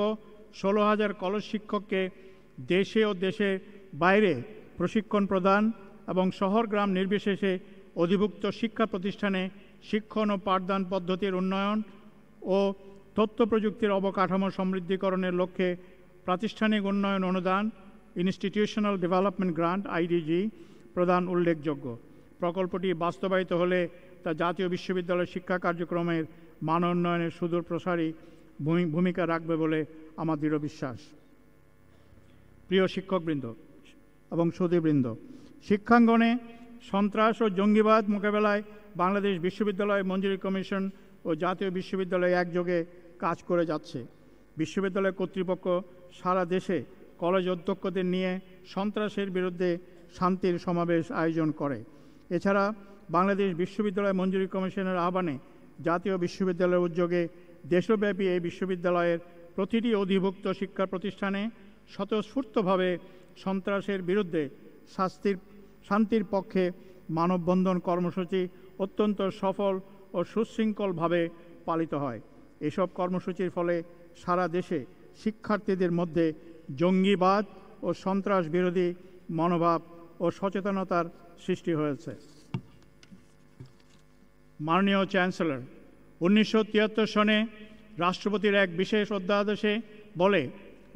[SPEAKER 10] 16,000 কলেজ শিক্ষককে দেশে ও দেশের বাইরে প্রশিক্ষণ প্রদান এবং শহর গ্রাম নির্বিশেষে অধিভুক্ত শিক্ষা প্রতিষ্ঠানে শিক্ষণ ও পাঠদান পদ্ধতির উন্নয়ন ও তথ্য প্রযুক্তির অবকাঠামো সমৃদ্ধিকরণের লক্ষ্যে প্রাতিষ্ঠানিক উন্নয়ন অনুদান ইনস্টিটিউশনাল ডেভেলপমেন্ট গ্রান্ট IDG প্রদান উল্লেখযোগ্য। প্রকল্পটি বাস্তবায়িত হলে তা জাতীয় বিশ্ববিদ্যালয় শিক্ষা কার্যক্রমের মান উন্নয়নের সুদূর প্রসারী ভূমিকা রাখবে বলে আমার দৃঢ় বিশ্বাস। প্রিয় শিক্ষকবৃন্দ এবং সুধীবৃন্দ, শিক্ষাঙ্গনে সন্ত্রাস ও জঙ্গিবাদ মোকাবেলায় বাংলাদেশ বিশ্ববিদ্যালয় মঞ্জুরি কমিশন ও জাতীয় বিশ্ববিদ্যালয় একযোগে কাজ করে যাচ্ছে। বিশ্ববিদ্যালয় কর্তৃপক্ষ সারা দেশে কলেজ অধ্যক্ষদের নিয়ে সন্ত্রাসের বিরুদ্ধে শান্তির সমাবেশ আয়োজন করে। এছাড়া বাংলাদেশ বিশ্ববিদ্যালয় মঞ্জুরি কমিশনের আহ্বানে জাতীয় বিশ্ববিদ্যালয়ের উদ্যোগে দেশব্যাপী এই বিশ্ববিদ্যালয়ের প্রতিটি অধিভুক্ত শিক্ষা প্রতিষ্ঠানে স্বতঃস্ফূর্তভাবে সন্ত্রাসের বিরুদ্ধে শান্তির পক্ষে মানববন্ধন কর্মসূচি অত্যন্ত সফল ও সুশৃঙ্খলভাবে পালিত হয়। এসব কর্মসূচির ফলে সারা দেশে শিক্ষার্থীদের মধ্যে জঙ্গিবাদ ও সন্ত্রাস বিরোধী মনোভাব ও সচেতনতার সৃষ্টি হয়েছে। মাননীয় চ্যান্সেলর 1973 সনে রাষ্ট্রপতির এক বিশেষ অধ্যাদেশে বলে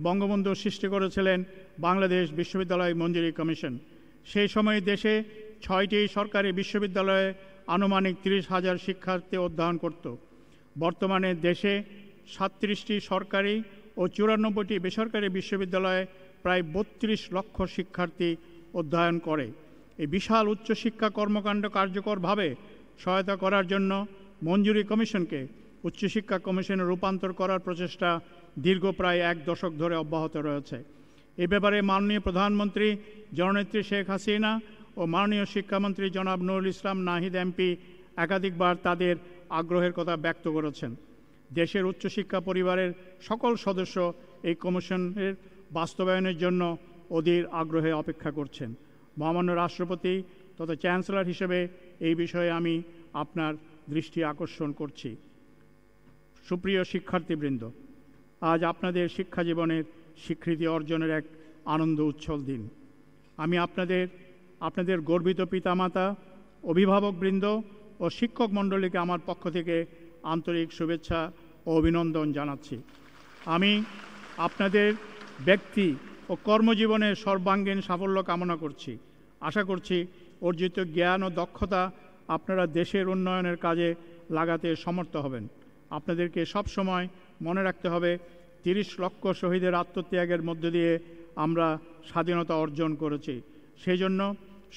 [SPEAKER 10] বঙ্গবন্ধু সৃষ্টি করেছিলেন বাংলাদেশ বিশ্ববিদ্যালয় মঞ্জুরি কমিশন। সেই সময় দেশে 6টি সরকারি বিশ্ববিদ্যালয়ে আনুমানিক 30,000 শিক্ষার্থী অধ্যয়ন করত। বর্তমানে দেশে 37টি সরকারি ও 94টি বেসরকারি বিশ্ববিদ্যালয়ে প্রায় 32 লক্ষ শিক্ষার্থী অধ্যয়ন করে। এই বিশাল উচ্চশিক্ষা কর্মকাণ্ড কার্যকরভাবে সহায়তা করার জন্য মঞ্জুরি কমিশনকে উচ্চশিক্ষা কমিশনে রূপান্তর করার প্রচেষ্টা দীর্ঘ প্রায় 1 দশক ধরে অব্যাহত রয়েছে। এ ব্যাপারে মাননীয় প্রধানমন্ত্রী জননেত্রী শেখ হাসিনা ও মাননীয় শিক্ষামন্ত্রী জনাব নুরুল ইসলাম নাহিদ এমপি একাধিকবার তাদের আগ্রহের কথা ব্যক্ত করেছেন। দেশের উচ্চশিক্ষা পরিবারের সকল সদস্য এই কমিশনের বাস্তবায়নের জন্য অধীর আগ্রহে অপেক্ষা করছেন। মহামান্য রাষ্ট্রপতি তথা চ্যান্সেলর হিসেবে এই বিষয়ে আমি আপনার দৃষ্টি আকর্ষণ করছি। সুপ্রিয় শিক্ষার্থীবৃন্দ, আজ আপনাদের শিক্ষা জীবনের স্বীকৃতি অর্জনের এক আনন্দ উচ্ছল দিন। আমি আপনাদের গর্বিত পিতামাতা, অভিভাবকবৃন্দ ও শিক্ষক মণ্ডলীকে আমার পক্ষ থেকে আন্তরিক শুভেচ্ছা ও অভিনন্দন জানাচ্ছি। আমি আপনাদের ব্যক্তি ও কর্মজীবনের সর্বাঙ্গীন সাফল্য কামনা করছি। আশা করছি অর্জিত জ্ঞান ও দক্ষতা আপনারা দেশের উন্নয়নের কাজে লাগাতে সমর্থ হবেন। আপনাদেরকে সবসময় মনে রাখতে হবে 30 লক্ষ শহীদের আত্মত্যাগের মধ্য দিয়ে আমরা স্বাধীনতা অর্জন করেছি। সেই জন্য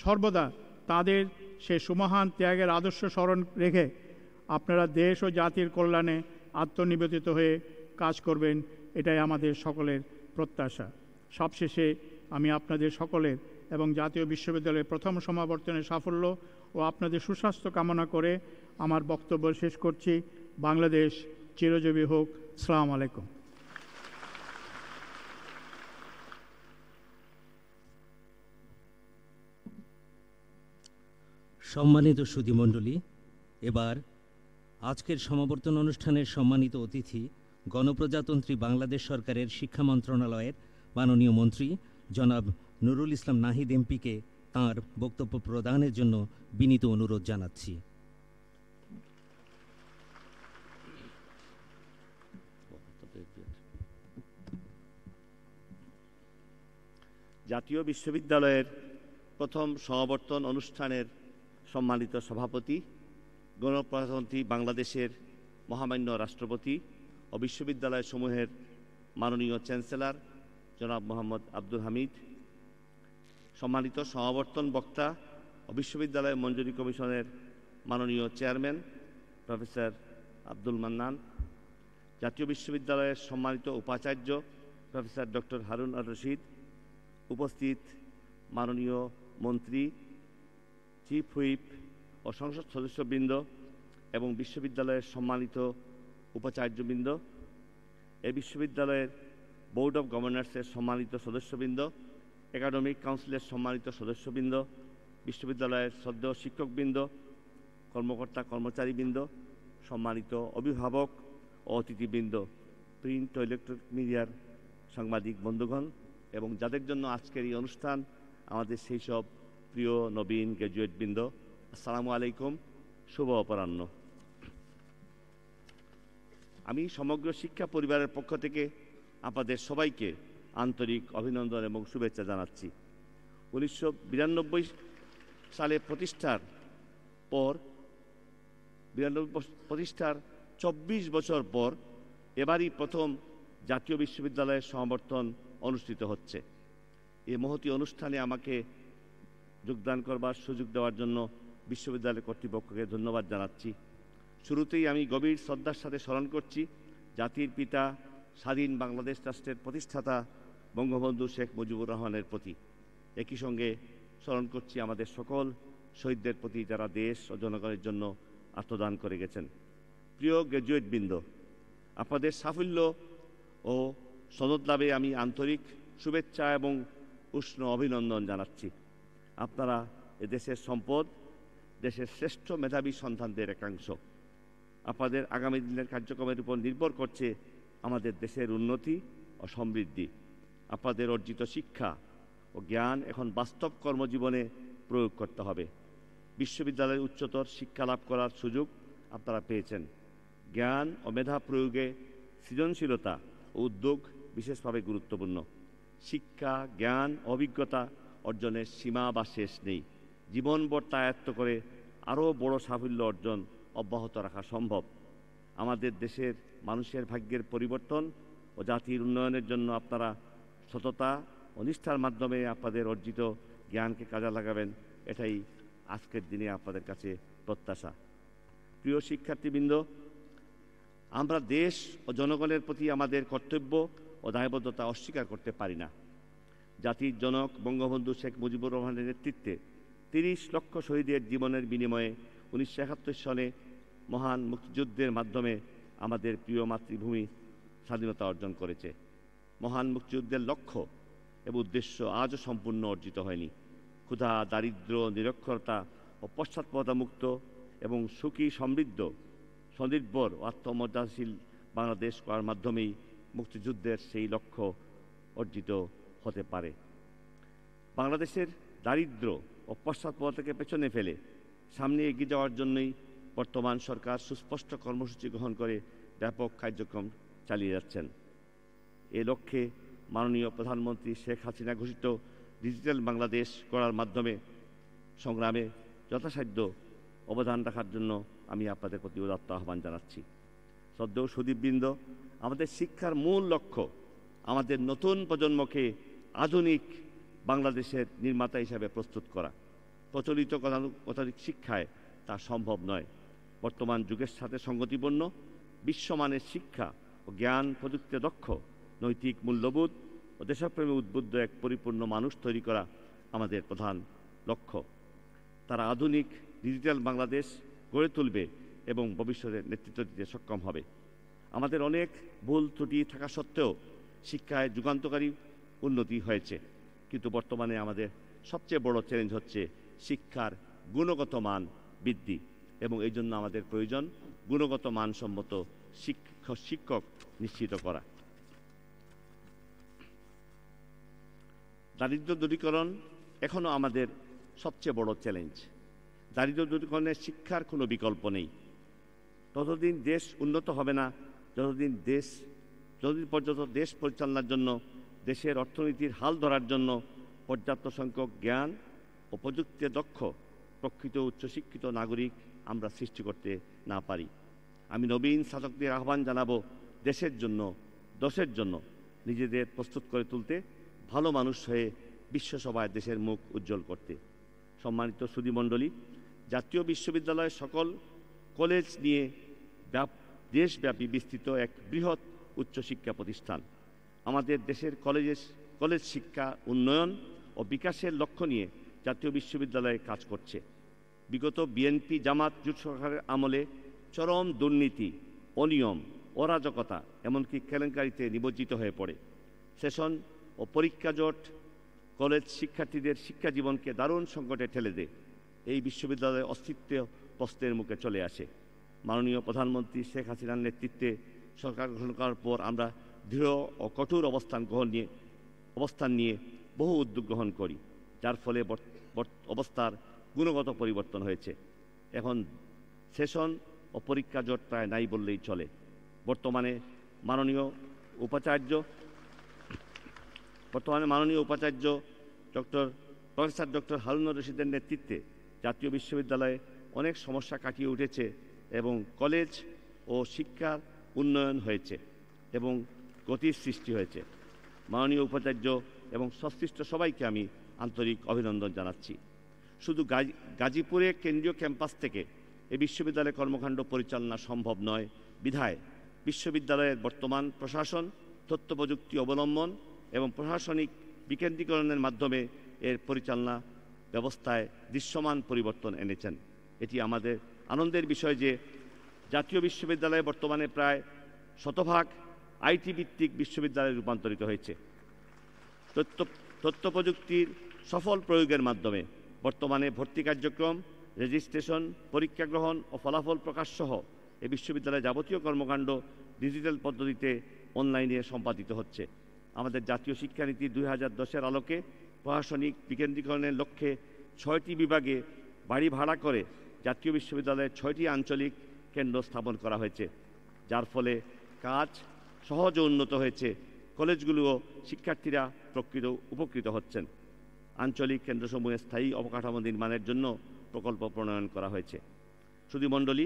[SPEAKER 10] সর্বদা তাদের সে সুমহান ত্যাগের আদর্শ স্মরণ রেখে আপনারা দেশ ও জাতির কল্যাণে আত্মনিবেদিত হয়ে কাজ করবেন, এটাই আমাদের সকলের প্রত্যাশা। সবশেষে আমি আপনাদের সকলের এবং জাতীয় বিশ্ববিদ্যালয়ের প্রথম সমাবর্তনের সাফল্য ও আপনাদের সুস্বাস্থ্য কামনা করে আমার বক্তব্য শেষ করছি। বাংলাদেশ চিরজীবী হোক। আসসালামু আলাইকুম।
[SPEAKER 1] সম্মানিত সুধীমণ্ডলী, এবার আজকের সমাবর্তন অনুষ্ঠানের সম্মানিত অতিথি গণপ্রজাতন্ত্রী বাংলাদেশ সরকারের শিক্ষা মন্ত্রণালয়ের মাননীয় মন্ত্রী জনাব নুরুল ইসলাম নাহিদ এমপিকে তাঁর বক্তব্য প্রদানের জন্য বিনীত অনুরোধ জানাচ্ছি।
[SPEAKER 9] জাতীয় বিশ্ববিদ্যালয়ের প্রথম সমাবর্তন অনুষ্ঠানের সম্মানিত সভাপতি, গণপ্রজাতন্ত্রী বাংলাদেশের মহামান্য রাষ্ট্রপতি ও বিশ্ববিদ্যালয় সমূহের মাননীয় চ্যান্সেলর জনাব মোহাম্মদ আব্দুল হামিদ, সম্মানিত সমাবর্তন বক্তা ও বিশ্ববিদ্যালয় মঞ্জুরি কমিশনের মাননীয় চেয়ারম্যান প্রফেসর আব্দুল মান্নান, জাতীয় বিশ্ববিদ্যালয়ের সম্মানিত উপাচার্য প্রফেসর ডক্টর হারুন আর রশিদ, উপস্থিত মাননীয় মন্ত্রী, চিফ হুইপ ও সংসদ সদস্যবৃন্দ এবং বিশ্ববিদ্যালয়ের সম্মানিত উপাচার্যবৃন্দ, এই বিশ্ববিদ্যালয়ের বোর্ড অব গভর্নর্সের সম্মানিত সদস্যবৃন্দ, একাডেমিক কাউন্সিলের সম্মানিত সদস্যবৃন্দ, বিশ্ববিদ্যালয়ের শ্রদ্ধেয় শিক্ষকবৃন্দ, কর্মকর্তা কর্মচারীবৃন্দ, সম্মানিত অভিভাবক ও অতিথিবৃন্দ, প্রিন্ট ও ইলেকট্রনিক মিডিয়ার সাংবাদিক বন্ধুগণ এবং যাদের জন্য আজকের এই অনুষ্ঠান, আমাদের সেই সব প্রিয় নবীন গ্র্যাজুয়েটবৃন্দ, আসসালামু আলাইকুম, শুভ অপরাহ্ন। আমি সমগ্র শিক্ষা পরিবারের পক্ষ থেকে আপনাদের সবাইকে আন্তরিক অভিনন্দন এবং শুভেচ্ছা জানাচ্ছি। 1992 সালে প্রতিষ্ঠার পর 92 প্রতিষ্ঠার 24 বছর পর এবারই প্রথম জাতীয় বিশ্ববিদ্যালয়ের সমাবর্তন অনুষ্ঠিত হচ্ছে। এই মহতী অনুষ্ঠানে আমাকে যোগদান করবার সুযোগ দেওয়ার জন্য বিশ্ববিদ্যালয় কর্তৃপক্ষকে ধন্যবাদ জানাচ্ছি। শুরুতেই আমি গভীর শ্রদ্ধার সাথে স্মরণ করছি জাতির পিতা স্বাধীন বাংলাদেশ রাষ্ট্রের প্রতিষ্ঠাতা বঙ্গবন্ধু শেখ মুজিবুর রহমানের প্রতি। একই সঙ্গে স্মরণ করছি আমাদের সকল শহীদদের প্রতি যারা দেশ ও জনগণের জন্য আত্মদান করে গেছেন। প্রিয় গ্র্যাজুয়েটবৃন্দ, আপনাদের সাফল্য ও সনদ লাভে আমি আন্তরিক শুভেচ্ছা এবং উষ্ণ অভিনন্দন জানাচ্ছি। আপনারা এদেশের সম্পদ, দেশের শ্রেষ্ঠ মেধাবী সন্তানদের একাংশ। আপনাদের আগামী দিনের কার্যক্রমের উপর নির্ভর করছে আমাদের দেশের উন্নতি ও সমৃদ্ধি। আপনাদের অর্জিত শিক্ষা ও জ্ঞান এখন বাস্তব কর্মজীবনে প্রয়োগ করতে হবে। বিশ্ববিদ্যালয়ে উচ্চতর শিক্ষা লাভ করার সুযোগ আপনারা পেয়েছেন। জ্ঞান ও মেধা প্রয়োগে সৃজনশীলতা ও উদ্যোগ বিশেষভাবে গুরুত্বপূর্ণ। শিক্ষা, জ্ঞান, অভিজ্ঞতা অর্জনের সীমা বা শেষ নেই। জীবনভর তা আয়ত্ত করে আরও বড় সাফল্য অর্জন অব্যাহত রাখা সম্ভব। আমাদের দেশের মানুষের ভাগ্যের পরিবর্তন ও জাতির উন্নয়নের জন্য আপনারা সততা ও নিষ্ঠার মাধ্যমে আপনাদের অর্জিত জ্ঞানকে কাজে লাগাবেন, এটাই আজকের দিনে আপনাদের কাছে প্রত্যাশা। প্রিয় শিক্ষার্থীবৃন্দ, আমরা দেশ ও জনগণের প্রতি আমাদের কর্তব্য ও দায়বদ্ধতা অস্বীকার করতে পারি না। জাতির জনক বঙ্গবন্ধু শেখ মুজিবুর রহমানের নেতৃত্বে 30 লক্ষ শহীদের জীবনের বিনিময়ে 1971 সনে মহান মুক্তিযুদ্ধের মাধ্যমে আমাদের প্রিয় মাতৃভূমি স্বাধীনতা অর্জন করেছে। মহান মুক্তিযুদ্ধের লক্ষ্য এবং উদ্দেশ্য আজও সম্পূর্ণ অর্জিত হয়নি। ক্ষুধা, দারিদ্র্য, নিরক্ষরতা ও পশ্চাৎপদতা মুক্ত এবং সুখী, সমৃদ্ধ, স্বনির্ভর ও আত্মমর্যাদাশীল বাংলাদেশ করার মাধ্যমেই মুক্তিযুদ্ধের সেই লক্ষ্য অর্জিত হতে পারে। বাংলাদেশের দারিদ্র্য ও পশ্চাৎপদতাকে পেছনে ফেলে সামনে এগিয়ে যাওয়ার জন্যই বর্তমান সরকার সুস্পষ্ট কর্মসূচি গ্রহণ করে ব্যাপক কার্যক্রম চালিয়ে যাচ্ছেন। এ লক্ষ্যে মাননীয় প্রধানমন্ত্রী শেখ হাসিনা ঘোষিত ডিজিটাল বাংলাদেশ গড়ার মাধ্যমে সংগ্রামে যথাসাধ্য অবদান রাখার জন্য আমি আপনাদের প্রতি উদাত্ত আহ্বান জানাচ্ছি। শ্রদ্ধেয় সুদীপবৃন্দ, আমাদের শিক্ষার মূল লক্ষ্য আমাদের নতুন প্রজন্মকে আধুনিক বাংলাদেশের নির্মাতা হিসাবে প্রস্তুত করা। প্রচলিত গতানুগতিক শিক্ষায় তা সম্ভব নয়। বর্তমান যুগের সাথে সঙ্গতিপূর্ণ বিশ্বমানের শিক্ষা ও জ্ঞান প্রযুক্তিতে দক্ষ, নৈতিক মূল্যবোধ ও দেশপ্রেমে উদ্বুদ্ধ এক পরিপূর্ণ মানুষ তৈরি করা আমাদের প্রধান লক্ষ্য। তারা আধুনিক ডিজিটাল বাংলাদেশ গড়ে তুলবে এবং ভবিষ্যতে নেতৃত্ব দিতে সক্ষম হবে। আমাদের অনেক ভুল ত্রুটি থাকা সত্ত্বেও শিক্ষায় যুগান্তকারী উন্নতি হয়েছে, কিন্তু বর্তমানে আমাদের সবচেয়ে বড় চ্যালেঞ্জ হচ্ছে শিক্ষার গুণগত মান বৃদ্ধি, এবং এই জন্য আমাদের প্রয়োজন গুণগত মানসম্মত শিক্ষক নিশ্চিত করা। দারিদ্র্য দূরীকরণ এখনও আমাদের সবচেয়ে বড় চ্যালেঞ্জ। দারিদ্র্য দূরীকরণের শিক্ষার কোনো বিকল্প নেই। ততদিন দেশ উন্নত হবে না যতদিন পর্যন্ত দেশ পরিচালনার জন্য, দেশের অর্থনীতির হাল ধরার জন্য পর্যাপ্ত সংখ্যক জ্ঞান ও প্রযুক্তিতে দক্ষ প্রকৃত উচ্চশিক্ষিত নাগরিক আমরা সৃষ্টি করতে না পারি। আমি নবীন শাসকদের আহ্বান জানাবো দেশের জন্য, দশের জন্য নিজেদের প্রস্তুত করে তুলতে, ভালো মানুষ হয়ে বিশ্বসভায় দেশের মুখ উজ্জ্বল করতে। সম্মানিত সুধীমণ্ডলী, জাতীয় বিশ্ববিদ্যালয়ের সকল কলেজ নিয়ে দেশব্যাপী বিস্তৃত এক বৃহৎ উচ্চশিক্ষা প্রতিষ্ঠান। আমাদের দেশের কলেজ শিক্ষা উন্নয়ন ও বিকাশের লক্ষ্য নিয়ে জাতীয় বিশ্ববিদ্যালয়ে কাজ করছে। বিগত বিএনপি জামাত জোট সরকারের আমলে চরম দুর্নীতি, অনিয়ম, অরাজকতা, এমনকি কেলেঙ্কারিতে নিমজ্জিত হয়ে পড়ে। সেশন ও পরীক্ষা জট কলেজ শিক্ষার্থীদের শিক্ষা জীবনকে দারুণ সংকটে ঠেলে দেয়। এই বিশ্ববিদ্যালয়ের অস্তিত্ব প্রশ্নের মুখে চলে আসে। মাননীয় প্রধানমন্ত্রী শেখ হাসিনার নেতৃত্বে সরকার গঠন করার পর আমরা দৃঢ় ও কঠোর অবস্থান নিয়ে বহু উদ্যোগ গ্রহণ করি, যার ফলে অবস্থার গুণগত পরিবর্তন হয়েছে। এখন সেশন ও পরীক্ষা জট প্রায় নাই বললেই চলে। বর্তমানে মাননীয় উপাচার্য প্রফেসর ডক্টর হারুনুর রশিদের নেতৃত্বে জাতীয় বিশ্ববিদ্যালয়ে অনেক সমস্যা কাটিয়ে উঠেছে এবং কলেজ ও শিক্ষার উন্নয়ন হয়েছে এবং গতির সৃষ্টি হয়েছে। মাননীয় উপাচার্য এবং সংশ্লিষ্ট সবাইকে আমি আন্তরিক অভিনন্দন জানাচ্ছি। শুধু গাজীপুরে কেন্দ্রীয় ক্যাম্পাস থেকে এই বিশ্ববিদ্যালয়ের কর্মকাণ্ড পরিচালনা সম্ভব নয় বিধায় বিশ্ববিদ্যালয়ের বর্তমান প্রশাসন তথ্য প্রযুক্তি অবলম্বন এবং প্রশাসনিক বিকেন্দ্রীকরণের মাধ্যমে এর পরিচালনা ব্যবস্থায় দৃশ্যমান পরিবর্তন এনেছেন। এটি আমাদের আনন্দের বিষয় যে জাতীয় বিশ্ববিদ্যালয়ে বর্তমানে প্রায় শতভাগ আইটি ভিত্তিক বিশ্ববিদ্যালয়ে রূপান্তরিত হয়েছে। তথ্য প্রযুক্তির সফল প্রয়োগের মাধ্যমে বর্তমানে ভর্তি কার্যক্রম, রেজিস্ট্রেশন, পরীক্ষা গ্রহণ ও ফলাফল প্রকাশ সহ এই বিশ্ববিদ্যালয়ে যাবতীয় কর্মকাণ্ড ডিজিটাল পদ্ধতিতে অনলাইনে সম্পাদিত হচ্ছে। আমাদের জাতীয় শিক্ষানীতি 2010-এর আলোকে প্রশাসনিক বিকেন্দ্রীকরণের লক্ষ্যে 6টি বিভাগে বাড়ি ভাড়া করে জাতীয় বিশ্ববিদ্যালয়ে 6টি আঞ্চলিক কেন্দ্র স্থাপন করা হয়েছে, যার ফলে কাজ সহজ ও উন্নত হয়েছে। কলেজগুলোও শিক্ষার্থীরা উপকৃত হচ্ছেন। আঞ্চলিক কেন্দ্রসমূহে স্থায়ী অবকাঠামো নির্মাণের জন্য প্রকল্প প্রণয়ন করা হয়েছে। সুধীমণ্ডলী,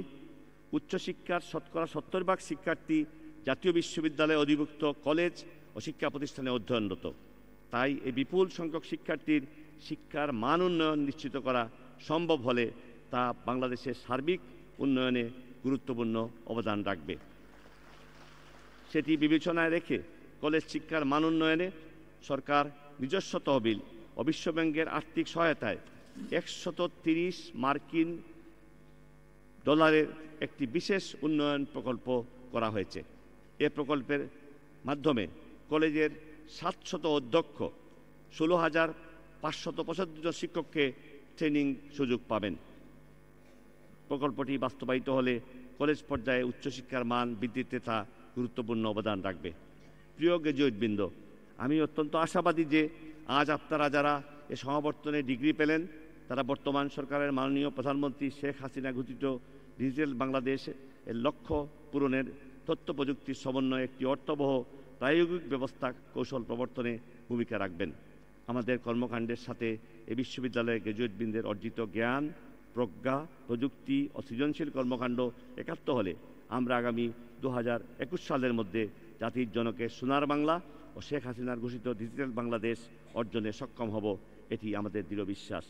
[SPEAKER 9] উচ্চশিক্ষার শতকরা 70% শিক্ষার্থী জাতীয় বিশ্ববিদ্যালয়ে অধিভুক্ত কলেজ ও শিক্ষা প্রতিষ্ঠানে অধ্যয়নরত। তাই এই বিপুল সংখ্যক শিক্ষার্থীর শিক্ষার মান উন্নয়ন নিশ্চিত করা সম্ভব হলে তা বাংলাদেশের সার্বিক উন্নয়নে গুরুত্বপূর্ণ অবদান রাখবে। সেটি বিবেচনায় রেখে কলেজ শিক্ষার মান উন্নয়নে সরকার নিজস্ব তহবিল ও বিশ্বব্যাংকের আর্থিক সহায়তায় $130 মার্কিন একটি বিশেষ উন্নয়ন প্রকল্প করা হয়েছে। এ প্রকল্পের মাধ্যমে কলেজের 700 অধ্যক্ষ 16,575 জন শিক্ষককে ট্রেনিং সুযোগ পাবেন। প্রকল্পটি বাস্তবায়িত হলে কলেজ পর্যায়ে উচ্চশিক্ষার মান বৃদ্ধিতে তা গুরুত্বপূর্ণ অবদান রাখবে। প্রিয় গ্র্যাজুয়েটবৃন্দ, আমি অত্যন্ত আশাবাদী যে আজ আপনারা যারা এ সমাবর্তনে ডিগ্রি পেলেন তারা বর্তমান সরকারের মাননীয় প্রধানমন্ত্রী শেখ হাসিনা ঘোষিত ডিজিটাল বাংলাদেশ এর লক্ষ্য পূরণের তথ্য প্রযুক্তির সমন্বয়ে একটি অর্থবহ প্রায়োগিক ব্যবস্থা কৌশল প্রবর্তনে ভূমিকা রাখবেন। আমাদের কর্মকাণ্ডের সাথে এই বিশ্ববিদ্যালয়ের গ্র্যাজুয়েটবৃন্দের অর্জিত জ্ঞান, প্রজ্ঞা, প্রযুক্তি ও সৃজনশীল কর্মকাণ্ড একাত্ম হলে আমরা আগামী 2021 সালের মধ্যে জাতির জনকের সোনার বাংলা ও শেখ হাসিনার ঘোষিত ডিজিটাল বাংলাদেশ অর্জনে সক্ষম হব, এটি আমাদের দৃঢ় বিশ্বাস।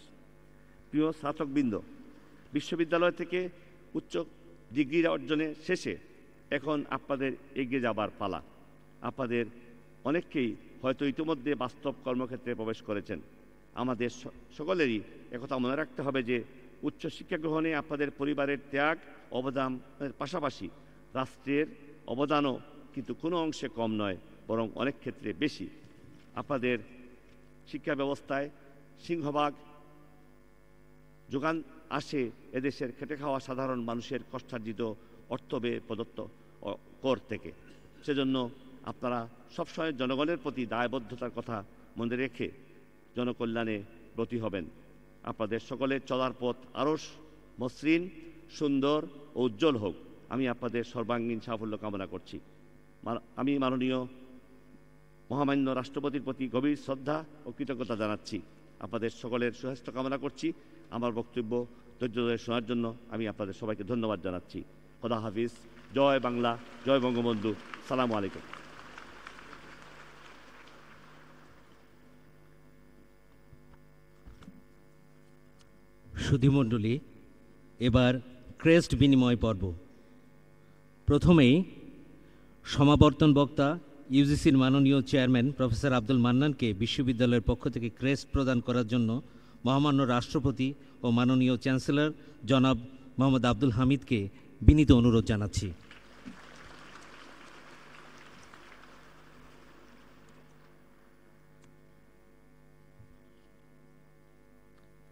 [SPEAKER 9] প্রিয় স্নাতকবৃন্দ, বিশ্ববিদ্যালয় থেকে উচ্চ ডিগ্রি অর্জনে শেষে এখন আপনাদের এগিয়ে যাবার পালা। আপনাদের অনেককেই হয়তো ইতিমধ্যে বাস্তব কর্মক্ষেত্রে প্রবেশ করেছেন। আমাদের সকলেরই একথা মনে রাখতে হবে যে উচ্চশিক্ষা গ্রহণে আপনাদের পরিবারের ত্যাগ অবদানের পাশাপাশি রাষ্ট্রের অবদানও কিন্তু কোনো অংশে কম নয়, বরং অনেক ক্ষেত্রে বেশি। আপনাদের শিক্ষা ব্যবস্থায় সিংহভাগ যোগান আসে এদেশের খেটে খাওয়া সাধারণ মানুষের কষ্টার্জিত অর্থ ব্যয় প্রদত্ত কর থেকে। সেজন্য আপনারা সবসময় জনগণের প্রতি দায়বদ্ধতার কথা মনে রেখে জনকল্যাণে ব্রতী হবেন। আপনাদের সকলের চলার পথ আরও মসৃণ, সুন্দর ও উজ্জ্বল হোক, আমি আপনাদের সর্বাঙ্গীন সাফল্য কামনা করছি। আমি মাননীয় মহামান্য রাষ্ট্রপতির প্রতি গভীর শ্রদ্ধা ও কৃতজ্ঞতা জানাচ্ছি। আপনাদের সকলের সুস্বাস্থ্য কামনা করছি। আমার বক্তব্য ধৈর্য ধরে শোনার জন্য আমি আপনাদের সবাইকে ধন্যবাদ জানাচ্ছি। খোদা হাফিজ। জয় বাংলা, জয় বঙ্গবন্ধু। সালামু আলাইকুম।
[SPEAKER 1] সুধীমণ্ডলী, এবার ক্রেস্ট বিনিময় পর্ব। প্রথমেই সমাবর্তন বক্তা ইউজিসির মাননীয় চেয়ারম্যান প্রফেসর আব্দুল মান্নানকে বিশ্ববিদ্যালয়ের পক্ষ থেকে ক্রেস্ট প্রদান করার জন্য মহামান্য রাষ্ট্রপতি ও মাননীয় চ্যান্সেলর জনাব মোহাম্মদ আব্দুল হামিদকে বিনীত অনুরোধ জানাচ্ছি।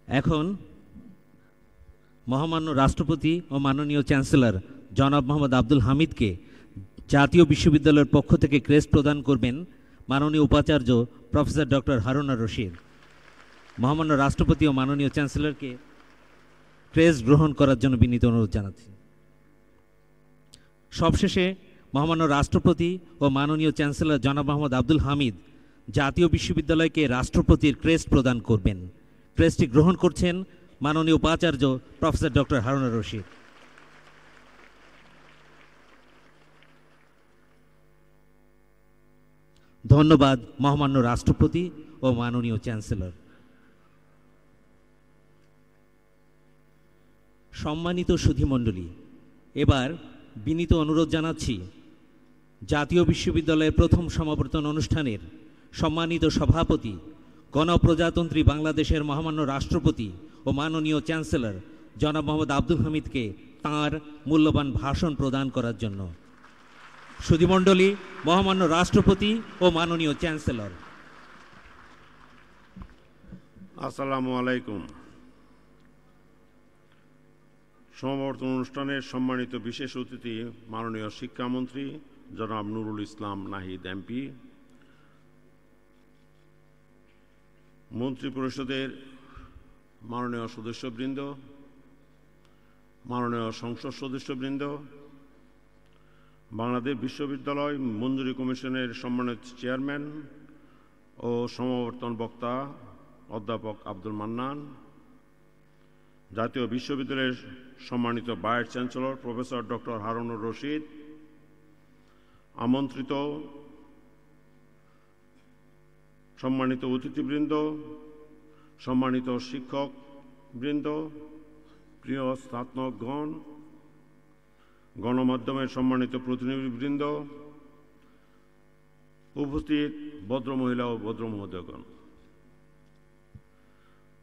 [SPEAKER 1] এখন মহামান্য রাষ্ট্রপতি ও মাননীয় চ্যান্সেলর জনাব মোহাম্মদ আব্দুল হামিদকে জাতীয় বিশ্ববিদ্যালয়ের পক্ষ থেকে ক্রেস্ট প্রদান করবেন মাননীয় উপাচার্য প্রফেসর ডক্টর হারুন আর রশিদ। মহামান্য রাষ্ট্রপতি ও মাননীয় চ্যান্সেলরকে ক্রেস্ট গ্রহণ করার জন্য বিনীত অনুরোধ জানাচ্ছি। সবশেষে মহামান্য রাষ্ট্রপতি ও মাননীয় চ্যান্সেলর জনাব মোহাম্মদ আব্দুল হামিদ জাতীয় বিশ্ববিদ্যালয়কে রাষ্ট্রপতির ক্রেস্ট প্রদান করবেন। ক্রেস্টটি গ্রহণ করছেন মাননীয় উপাচার্য প্রফেসর ডক্টর হারুন আর রশিদ। ধন্যবাদ মহামান্য রাষ্ট্রপতি ও মাননীয় চ্যান্সেলর। সম্মানিত সুধীমণ্ডলী, এবার বিনীত অনুরোধ জানাচ্ছি জাতীয় বিশ্ববিদ্যালয়ের প্রথম সমাবর্তন অনুষ্ঠানের সম্মানিত সভাপতি, গণপ্রজাতন্ত্রী বাংলাদেশের মহামান্য রাষ্ট্রপতি ও মাননীয় চ্যান্সেলর জনাব মোহাম্মদ আব্দুল হামিদকে তাঁর মূল্যবান ভাষণ প্রদান করার জন্য। সুধীমণ্ডলী, মহামান্য রাষ্ট্রপতি ও মাননীয় চ্যান্সেলর।
[SPEAKER 6] আসসালামু আলাইকুম। সমাবর্তন অনুষ্ঠানের সম্মানিত বিশেষ অতিথি মাননীয় শিক্ষামন্ত্রী জনাব নুরুল ইসলাম নাহিদ এমপি, মন্ত্রিপরিষদের মাননীয় সদস্যবৃন্দ, মাননীয় সংসদ সদস্যবৃন্দ, বাংলাদেশ বিশ্ববিদ্যালয় মঞ্জুরি কমিশনের সম্মানিত চেয়ারম্যান ও সমাবর্তন বক্তা অধ্যাপক আব্দুল মান্নান, জাতীয় বিশ্ববিদ্যালয়ের সম্মানিত vice chancellor professor doctor Harunur Rashid, আমন্ত্রিত সম্মানিত অতিথিবৃন্দ, সম্মানিত শিক্ষকবৃন্দ, প্রিয় স্নাতকগণ, গণমাধ্যমের সম্মানিত প্রতিনিধিবৃন্দ, উপস্থিত ভদ্রমহিলা ও ভদ্রমহোদয়গণ,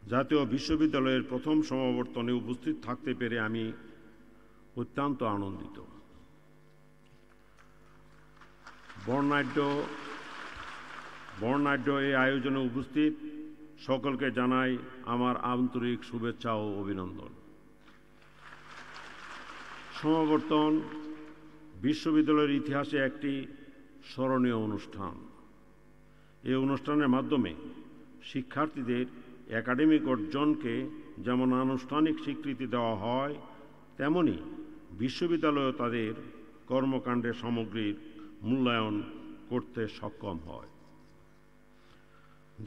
[SPEAKER 6] জাতীয় বিশ্ববিদ্যালয়ের প্রথম সমাবর্তনে উপস্থিত থাকতে পেরে আমি অত্যন্ত আনন্দিত। বর্ণাঢ্য এই আয়োজনে উপস্থিত সকলকে জানাই আমার আন্তরিক শুভেচ্ছা ও অভিনন্দন। সমাবর্তন বিশ্ববিদ্যালয়ের ইতিহাসে একটি স্মরণীয় অনুষ্ঠান। এই অনুষ্ঠানের মাধ্যমে শিক্ষার্থীদের একাডেমিক অর্জনকে যেমন আনুষ্ঠানিক স্বীকৃতি দেওয়া হয়, তেমনি বিশ্ববিদ্যালয় তাদের কর্মকাণ্ডের সামগ্রিক মূল্যায়ন করতে সক্ষম হয়।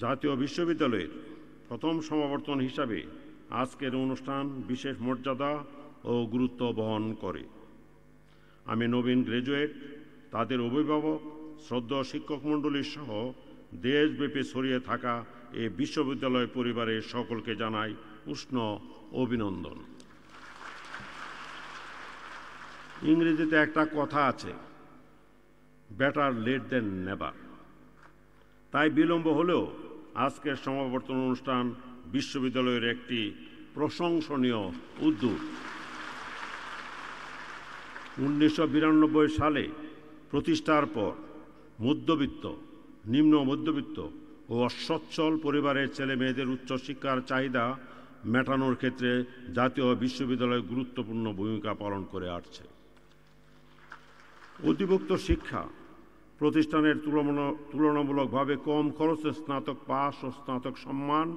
[SPEAKER 6] জাতীয় বিশ্ববিদ্যালয়ের প্রথম সমাবর্তন হিসাবে আজকের অনুষ্ঠান বিশেষ মর্যাদা ও গুরুত্ব বহন করে। আমি নবীন গ্র্যাজুয়েট, তাদের অভিভাবক, শ্রদ্ধেয় শিক্ষক মণ্ডলী সহ দেশব্যাপী ছড়িয়ে থাকা এই বিশ্ববিদ্যালয় পরিবারের সকলকে জানাই উষ্ণ অভিনন্দন। ইংরেজিতে একটা কথা আছে, বেটার লেট দেন নেভার। তাই বিলম্ব হলেও আজকের সমাবর্তন অনুষ্ঠান বিশ্ববিদ্যালয়ের একটি প্রশংসনীয় উদ্যোগ। 1992 সালে প্রতিষ্ঠার পর মধ্যবিত্ত, নিম্ন মধ্যবিত্ত ও অসচ্ছল পরিবারের ছেলে মেয়েদের উচ্চশিক্ষার চাহিদা মেটানোর ক্ষেত্রে জাতীয় বিশ্ববিদ্যালয় গুরুত্বপূর্ণ ভূমিকা পালন করে আসছে। অধিভুক্ত শিক্ষা প্রতিষ্ঠানের তুলনামূলকভাবে কম খরচে স্নাতক পাস ও স্নাতক সম্মান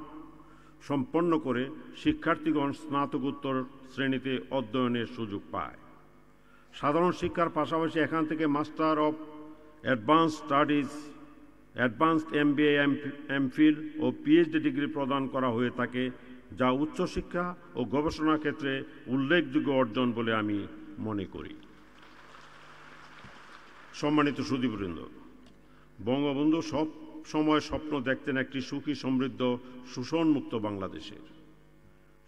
[SPEAKER 6] সম্পন্ন করে শিক্ষার্থীগণ স্নাতকোত্তর শ্রেণীতে অধ্যয়নের সুযোগ পায়। সাধারণ শিক্ষার পাশাপাশি এখান থেকে master of advance studies, advanced MBA, MPhil ও PhD ডিগ্রি প্রদান করা হয়ে থাকে, যা উচ্চশিক্ষা ও গবেষণা ক্ষেত্রে উল্লেখযোগ্য অর্জন বলে আমি মনে করি। সম্মানিত সুধীবৃন্দ, বঙ্গবন্ধু সব সময় স্বপ্ন দেখতেন একটি সুখী, সমৃদ্ধ, শোষণমুক্ত বাংলাদেশের।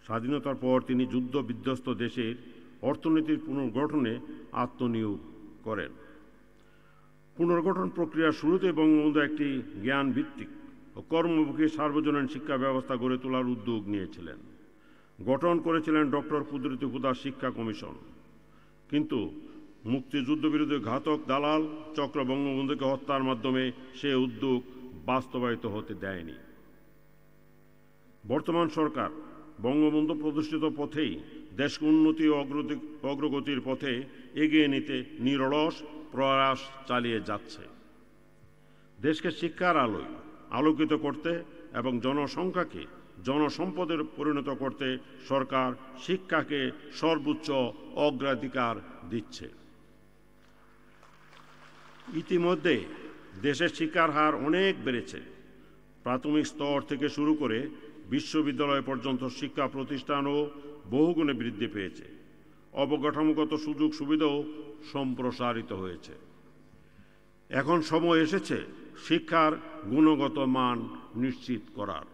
[SPEAKER 6] স্বাধীনতার পর তিনি যুদ্ধ বিধ্বস্ত দেশের অর্থনীতির পুনর্গঠনে আত্মনিয়োগ করেন। পুনর্গঠন প্রক্রিয়ার শুরুতে বঙ্গবন্ধু একটি জ্ঞান ভিত্তিক ও কর্মমুখী সার্বজনীন শিক্ষা ব্যবস্থা গড়ে তোলার উদ্যোগ নিয়েছিলেন। গঠন করেছিলেন ডক্টর কুদরতি হুদা শিক্ষা কমিশন। কিন্তু মুক্তিযুদ্ধবিরোধী ঘাতক দালাল চক্র বঙ্গবন্ধুকে হত্যার মাধ্যমে সে উদ্যোগ বাস্তবায়িত হতে দেয়নি। বর্তমান সরকার বঙ্গবন্ধু প্রতিষ্ঠিত পথেই দেশকে উন্নতি ও অগ্রগতির পথে এগিয়ে নিতে নিরলস প্রয়াস চালিয়ে যাচ্ছে। দেশকে শিক্ষার আলোয় আলোকিত করতে এবং জনসংখ্যাকে জনসম্পদে পরিণত করতে সরকার শিক্ষাকে সর্বোচ্চ অগ্রাধিকার দিচ্ছে। ইতিমধ্যে দেশের শিক্ষার হার অনেক বেড়েছে। প্রাথমিক স্তর থেকে শুরু করে বিশ্ববিদ্যালয় পর্যন্ত শিক্ষা প্রতিষ্ঠানও বহুগুণে বৃদ্ধি পেয়েছে। অবকাঠামোগত সুযোগ সুবিধাও সম্প্রসারিত হয়েছে। এখন সময় এসেছে শিক্ষার গুণগত মান নিশ্চিত করার।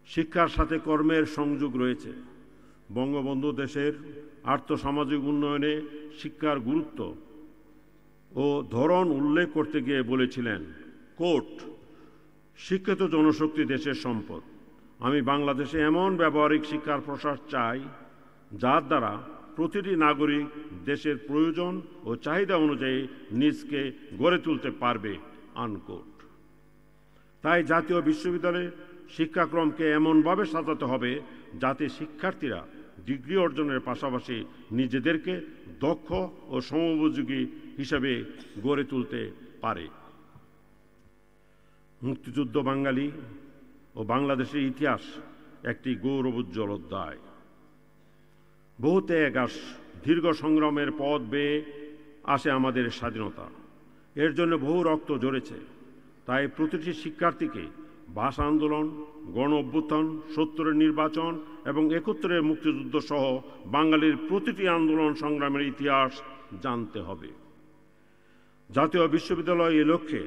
[SPEAKER 6] শিক্ষার সাথে কর্মের সংযোগ রয়েছে। বঙ্গবন্ধু দেশের আর্থসামাজিক উন্নয়নে শিক্ষার গুরুত্ব ও ধরন উল্লেখ করতে গিয়ে বলেছিলেন, কোট, শিক্ষিত জনশক্তি দেশের সম্পদ। আমি বাংলাদেশে এমন ব্যবহারিক শিক্ষার প্রসার চাই যার দ্বারা প্রতিটি নাগরিক দেশের প্রয়োজন ও চাহিদা অনুযায়ী নিজকে গড়ে তুলতে পারবে, আনকোট। তাই জাতীয় বিশ্ববিদ্যালয়ের শিক্ষাক্রমকে এমনভাবে সাজাতে হবে যাতে শিক্ষার্থীরা ডিগ্রি অর্জনের পাশাপাশি নিজেদেরকে দক্ষ ও সময়োপযোগী হিসাবে গড়ে তুলতে পারে। মুক্তিযুদ্ধ বাঙালি ও বাংলাদেশের ইতিহাস একটি গৌরবোজ্জ্বল অধ্যায়। বহু ত্যাগ আর দীর্ঘ সংগ্রামের পথ বেয়ে আসে আমাদের স্বাধীনতা। এর জন্য বহু রক্ত ঝরেছে। তাই প্রতিটি শিক্ষার্থীকে ভাষা আন্দোলন, গণ অভ্যুত্থান, ৭০-এর নির্বাচন এবং ৭১-এর মুক্তিযুদ্ধ সহ বাঙালির প্রতিটি আন্দোলন সংগ্রামের ইতিহাস জানতে হবে। জাতীয় বিশ্ববিদ্যালয় এ লক্ষ্যে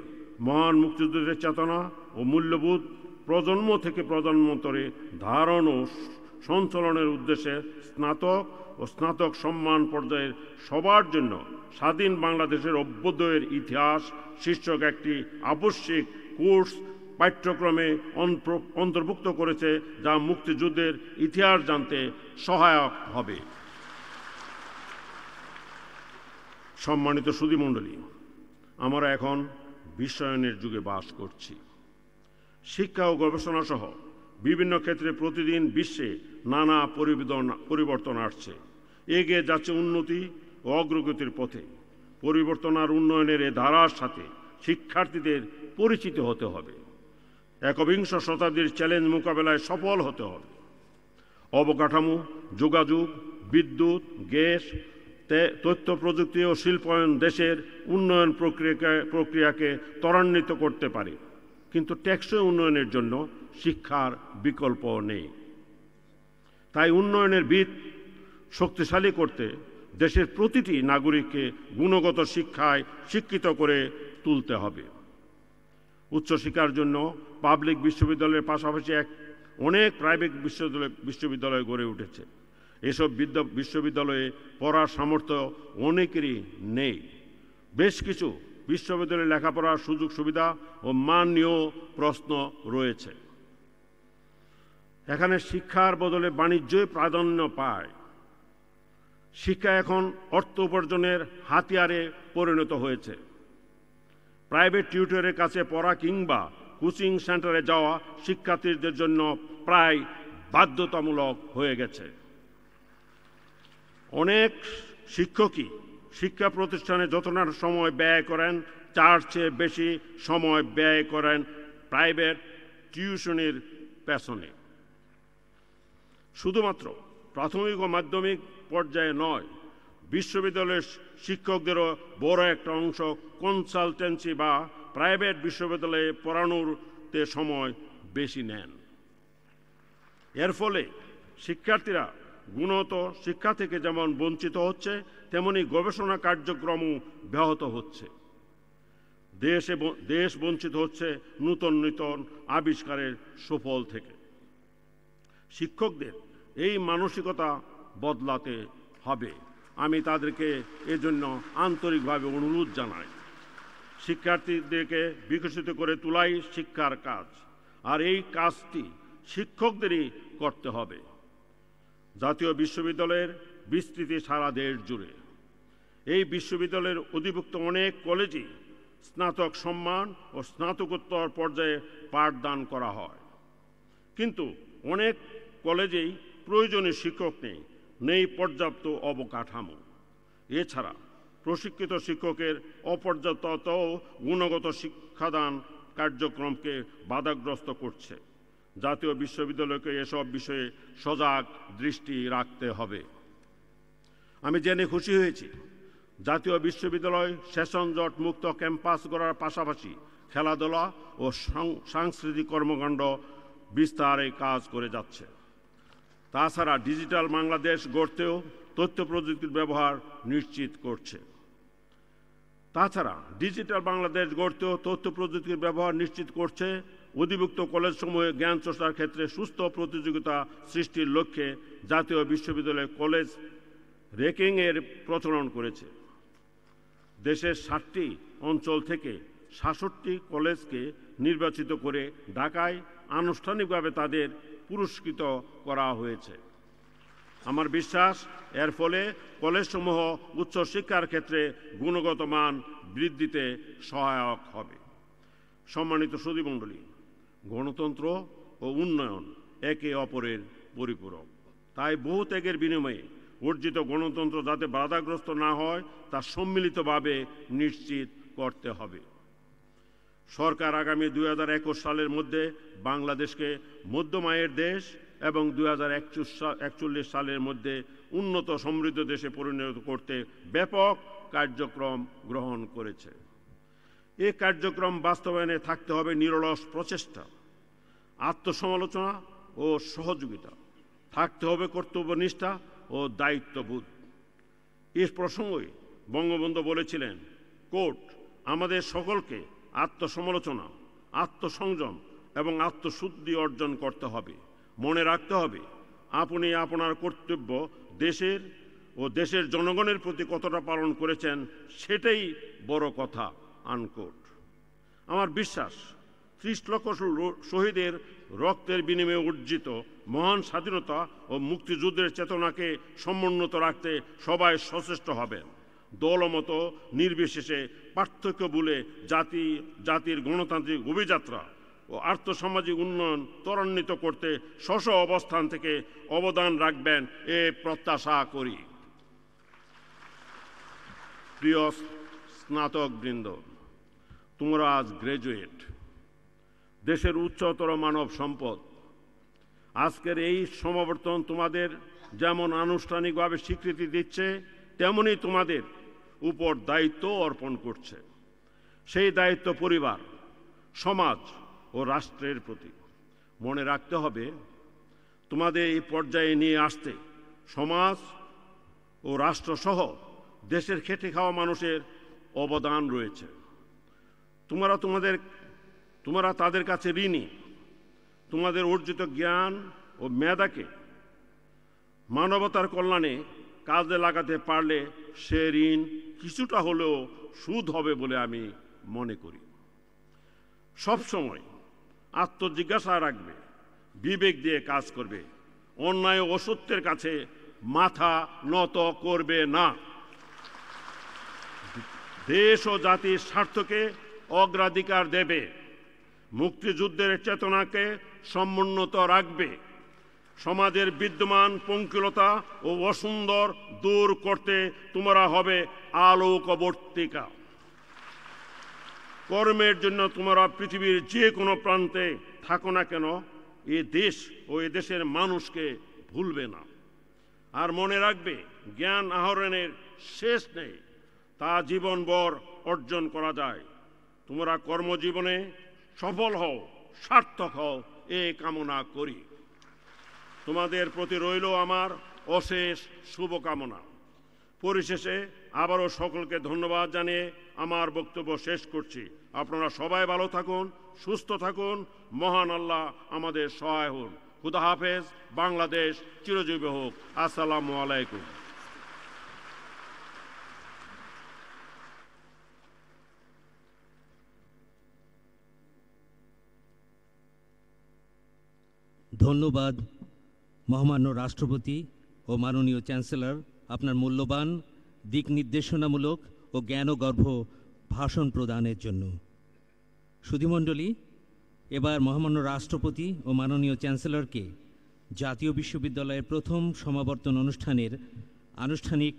[SPEAKER 6] মহান মুক্তিযুদ্ধের চেতনা ও মূল্যবোধ প্রজন্ম থেকে প্রজন্মান্তরে ধারণ ও সঞ্চালনের উদ্দেশ্যে স্নাতক ও স্নাতক সম্মান পর্যায়ের সবার জন্য স্বাধীন বাংলাদেশের অভ্যুদয়ের ইতিহাস শীর্ষক একটি আবশ্যিক কোর্স পাঠ্যক্রমে অন্তর্ভুক্ত করেছে, যা মুক্তিযুদ্ধের ইতিহাস জানতে সহায়ক হবে। সম্মানিত সুধীমণ্ডলী, আমরা এখন বিশ্বায়নের যুগে বাস করছি। শিক্ষা ও গবেষণা সহ বিভিন্ন ক্ষেত্রে প্রতিদিন বিশ্বে নানা পরিবর্তন আসছে। এগিয়ে যাচ্ছে উন্নতি ও অগ্রগতির পথে। পরিবর্তন আর উন্নয়নের এ ধারার সাথে শিক্ষার্থীদের পরিচিত হতে হবে। একবিংশ শতাব্দীর চ্যালেঞ্জ মোকাবেলায় সফল হতে হবে। অবকাঠামো, যোগাযোগ, বিদ্যুৎ, গ্যাস, তথ্য প্রযুক্তি ও শিল্পায়ন দেশের উন্নয়ন প্রক্রিয়াকে ত্বরান্বিত করতে পারে, কিন্তু টেকসই উন্নয়নের জন্য শিক্ষার বিকল্প নেই। তাই উন্নয়নের ভিত শক্তিশালী করতে দেশের প্রতিটি নাগরিককে গুণগত শিক্ষায় শিক্ষিত করে তুলতে হবে। উচ্চশিক্ষার জন্য পাবলিক বিশ্ববিদ্যালয়ের পাশাপাশি অনেক প্রাইভেট বিশ্ববিদ্যালয় গড়ে উঠেছে। এসব বিশ্ববিদ্যালয়ে পড়ার সামর্থ্য অনেকেরই নেই। বেশ কিছু বিশ্ববিদ্যালয়ে লেখাপড়ার সুযোগ সুবিধা ও মান নিয়েও প্রশ্ন রয়েছে। এখানে শিক্ষার বদলে বাণিজ্যই প্রাধান্য পায়। শিক্ষা এখন অর্থ উপার্জনের হাতিয়ারে পরিণত হয়েছে। প্রাইভেট টিউটরের কাছে পড়া কিংবা কোচিং সেন্টারে যাওয়া শিক্ষার্থীদের জন্য প্রায় বাধ্যতামূলক হয়ে গেছে। অনেক শিক্ষকই শিক্ষা প্রতিষ্ঠানে যতটা সময় ব্যয় করেন তার চেয়ে বেশি সময় ব্যয় করেন প্রাইভেট টিউশনের পেছনে। শুধুমাত্র প্রাথমিক ও মাধ্যমিক পর্যায়ে নয়, বিশ্ববিদ্যালয়ের শিক্ষকদেরও বড় একটা অংশ কনসালটেন্সি বা প্রাইভেট বিশ্ববিদ্যালয়ে পড়ানোতে সময় বেশি নেন। এর ফলে শিক্ষার্থীরা গুণগত শিক্ষা থেকে যেমন বঞ্চিত হচ্ছে, তেমনি গবেষণা কার্যক্রমও ব্যাহত হচ্ছে। দেশ বঞ্চিত হচ্ছে নূতন নূতন আবিষ্কারের সুফল থেকে। শিক্ষকদের এই মানসিকতা বদলাতে হবে। আমি তাদেরকে এজন্য আন্তরিকভাবে অনুরোধ জানাই। শিক্ষার্থীদেরকে বিকশিত করে তোলাই শিক্ষার কাজ, আর এই কাজটি শিক্ষকদেরই করতে হবে। জাতীয় বিশ্ববিদ্যালয়ের বিস্তৃতি সারা দেশ জুড়ে। এই বিশ্ববিদ্যালয়ের অধিভুক্ত অনেক কলেজে স্নাতক সম্মান ও স্নাতকোত্তর পর্যায়ে পাঠদান করা হয়, কিন্তু অনেক কলেজেই প্রয়োজনীয় শিক্ষক নেই পর্যাপ্ত অবকাঠামো। এছাড়া প্রশিক্ষিত শিক্ষকের অপর্যাপ্ত গুণগত শিক্ষাদান কার্যক্রমকে বাধাগ্রস্ত করছে। জাতীয় বিশ্ববিদ্যালয়কে এসব বিষয়ে সজাগ দৃষ্টি রাখতে হবে। আমি জেনে খুশি হয়েছি, জাতীয় বিশ্ববিদ্যালয় সেশন জট মুক্ত ক্যাম্পাস গড়ার পাশাপাশি খেলাধুলা ও সাংস্কৃতিক কর্মকাণ্ড বিস্তারে কাজ করে যাচ্ছে। তাছাড়া ডিজিটাল বাংলাদেশ গড়তেও তথ্য প্রযুক্তির ব্যবহার নিশ্চিত করছে। তাছাড়া ডিজিটাল বাংলাদেশ গড়তেও তথ্য প্রযুক্তির ব্যবহার নিশ্চিত করছে। অধিভুক্ত কলেজসমূহে জ্ঞান চর্চার ক্ষেত্রে সুস্থ প্রতিযোগিতা সৃষ্টির লক্ষ্যে জাতীয় বিশ্ববিদ্যালয় কলেজ র্যাঙ্কিংয়ের প্রচলন করেছে। দেশের 60টি অঞ্চল থেকে 66টি কলেজকে নির্বাচিত করে ঢাকায় আনুষ্ঠানিকভাবে তাদের পুরস্কৃত করা হয়েছে। আমার বিশ্বাস এর ফলে কলেজসমূহ উচ্চশিক্ষার ক্ষেত্রে গুণগত মান বৃদ্ধিতে সহায়ক হবে। সম্মানিত সুধীমণ্ডলী, গণতন্ত্র ও উন্নয়ন একে অপরের পরিপূরক। তাই বহু ত্যাগের বিনিময়ে অর্জিত গণতন্ত্র যাতে বাধাগ্রস্ত না হয় তা সম্মিলিতভাবে নিশ্চিত করতে হবে। সরকার আগামী 2021 সালের মধ্যে বাংলাদেশকে মধ্যম আয়ের দেশ এবং 2041 সালের মধ্যে উন্নত সমৃদ্ধ দেশে পরিণত করতে ব্যাপক কার্যক্রম গ্রহণ করেছে। এই কার্যক্রম বাস্তবায়নে থাকতে হবে নিরলস প্রচেষ্টা, আত্মসমালোচনা ও সহযোগিতা, থাকতে হবে কর্তব্যনিষ্ঠা ও দায়িত্ববোধ। এই প্রসঙ্গে বঙ্গবন্ধু বলেছিলেন, কোর্ট আমাদের সকলকে আত্মসমালোচনা, আত্মসংযম এবং আত্মশুদ্ধি অর্জন করতে হবে। মনে রাখতে হবে আপনি আপনার কর্তব্য দেশের ও দেশের জনগণের প্রতি কতটা পালন করেছেন সেটাই বড় কথা। আনকোট। আমার বিশ্বাস 30 লক্ষ শহীদের রক্তের বিনিময়ে অর্জিত মহান স্বাধীনতা ও মুক্তিযুদ্ধের চেতনাকে সমুন্নত রাখতে সবাই সচেষ্ট হবেন। দলমত নির্বিশেষে পার্থক্য ভুলে জাতির গণতান্ত্রিক অভিযাত্রা ও আর্থসামাজিক উন্নয়ন ত্বরান্বিত করতে স্ব অবস্থান থেকে অবদান রাখবেন এ প্রত্যাশা করি। প্রিয় স্নাতকবৃন্দ, তোমরা আজ গ্র্যাজুয়েট, দেশের উচ্চতর মানব সম্পদ। আজকের এই সমাবর্তন তোমাদের যেমন আনুষ্ঠানিকভাবে স্বীকৃতি দিচ্ছে, তেমনি তোমাদের উপর দায়িত্ব অর্পণ করছে। সেই দায়িত্ব পরিবার, সমাজ ও রাষ্ট্রের প্রতি। মনে রাখতে হবে তোমাদের এই পর্যায়ে নিয়ে আসতে সমাজ ও রাষ্ট্রসহ দেশের খেটে খাওয়া মানুষের অবদান রয়েছে। তোমরা তাদের কাছে ঋণী। তোমাদের অর্জিত জ্ঞান ও মেধাকে মানবতার কল্যাণে কাজে লাগাতে পারলে সে ঋণ কিছুটা হলেও সুদ হবে বলে আমি মনে করি। সবসময় আত্মজিজ্ঞাসা রাখবে, বিবেক দিয়ে কাজ করবে, অন্যায় ও অসত্যের কাছে মাথা নত করবে না। দেশ ও জাতির স্বার্থকে অগ্রাধিকার দেবে, মুক্তিযুদ্ধের চেতনাকে সমুন্নত রাখবে, সমাজের বিদ্যমান পঙ্কিলতা ও অসুন্দর দূর করতে তোমরা হবে আলোকবর্তিকা। কর্মের জন্য তোমরা পৃথিবীর যে কোনো প্রান্তে থাকো না কেন, এ দেশ ও এ দেশের মানুষকে ভুলবে না। আর মনে রাখবে, জ্ঞান আহরণের শেষ নেই, তা জীবনভর অর্জন করা যায়। তোমরা কর্মজীবনে সফল হও, সার্থক হও, এ কামনা করি। তোমাদের প্রতি রইল আমার অশেষ শুভকামনা। পরিশেষে আবারও সকলকে ধন্যবাদ জানিয়ে আমার বক্তব্য শেষ করছি। আপনারা সবাই ভালো থাকুন, সুস্থ থাকুন, মহান আল্লাহ আমাদের সহায় হন। খুদা হাফেজ। বাংলাদেশ চিরজীবী হোক। আসসালামু আলাইকুম।
[SPEAKER 1] ধন্যবাদ মহামান্য রাষ্ট্রপতি ও মাননীয় চ্যান্সেলর, আপনার মূল্যবান দিক নির্দেশনামূলক ও জ্ঞানগর্ভ ভাষণ প্রদানের জন্য। সুধীমণ্ডলী, এবার মহামান্য রাষ্ট্রপতি ও মাননীয় চ্যান্সেলরকে জাতীয় বিশ্ববিদ্যালয়ের প্রথম সমাবর্তন অনুষ্ঠানের আনুষ্ঠানিক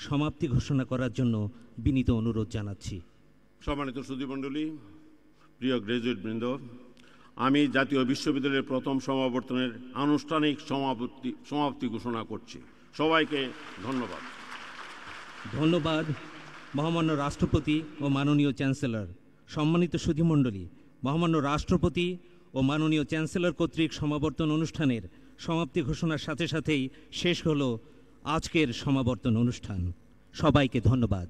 [SPEAKER 1] সমাপ্তি ঘোষণা করার জন্য বিনীত অনুরোধ জানাচ্ছি।
[SPEAKER 6] সম্মানিত সুধীমণ্ডলী, প্রিয় গ্র্যাজুয়েটবৃন্দ, আমি জাতীয় বিশ্ববিদ্যালয়ের প্রথম সমাবর্তনের আনুষ্ঠানিক সমাপ্তি ঘোষণা করছি। সবাইকে ধন্যবাদ।
[SPEAKER 1] ধন্যবাদ মহামান্য রাষ্ট্রপতি ও মাননীয় চ্যান্সেলর। সম্মানিত সুধীমণ্ডলী, মহামান্য রাষ্ট্রপতি ও মাননীয় চ্যান্সেলর কর্তৃক সমাবর্তন অনুষ্ঠানের সমাপ্তি ঘোষণার সাথে সাথেই শেষ হলো আজকের সমাবর্তন অনুষ্ঠান। সবাইকে ধন্যবাদ।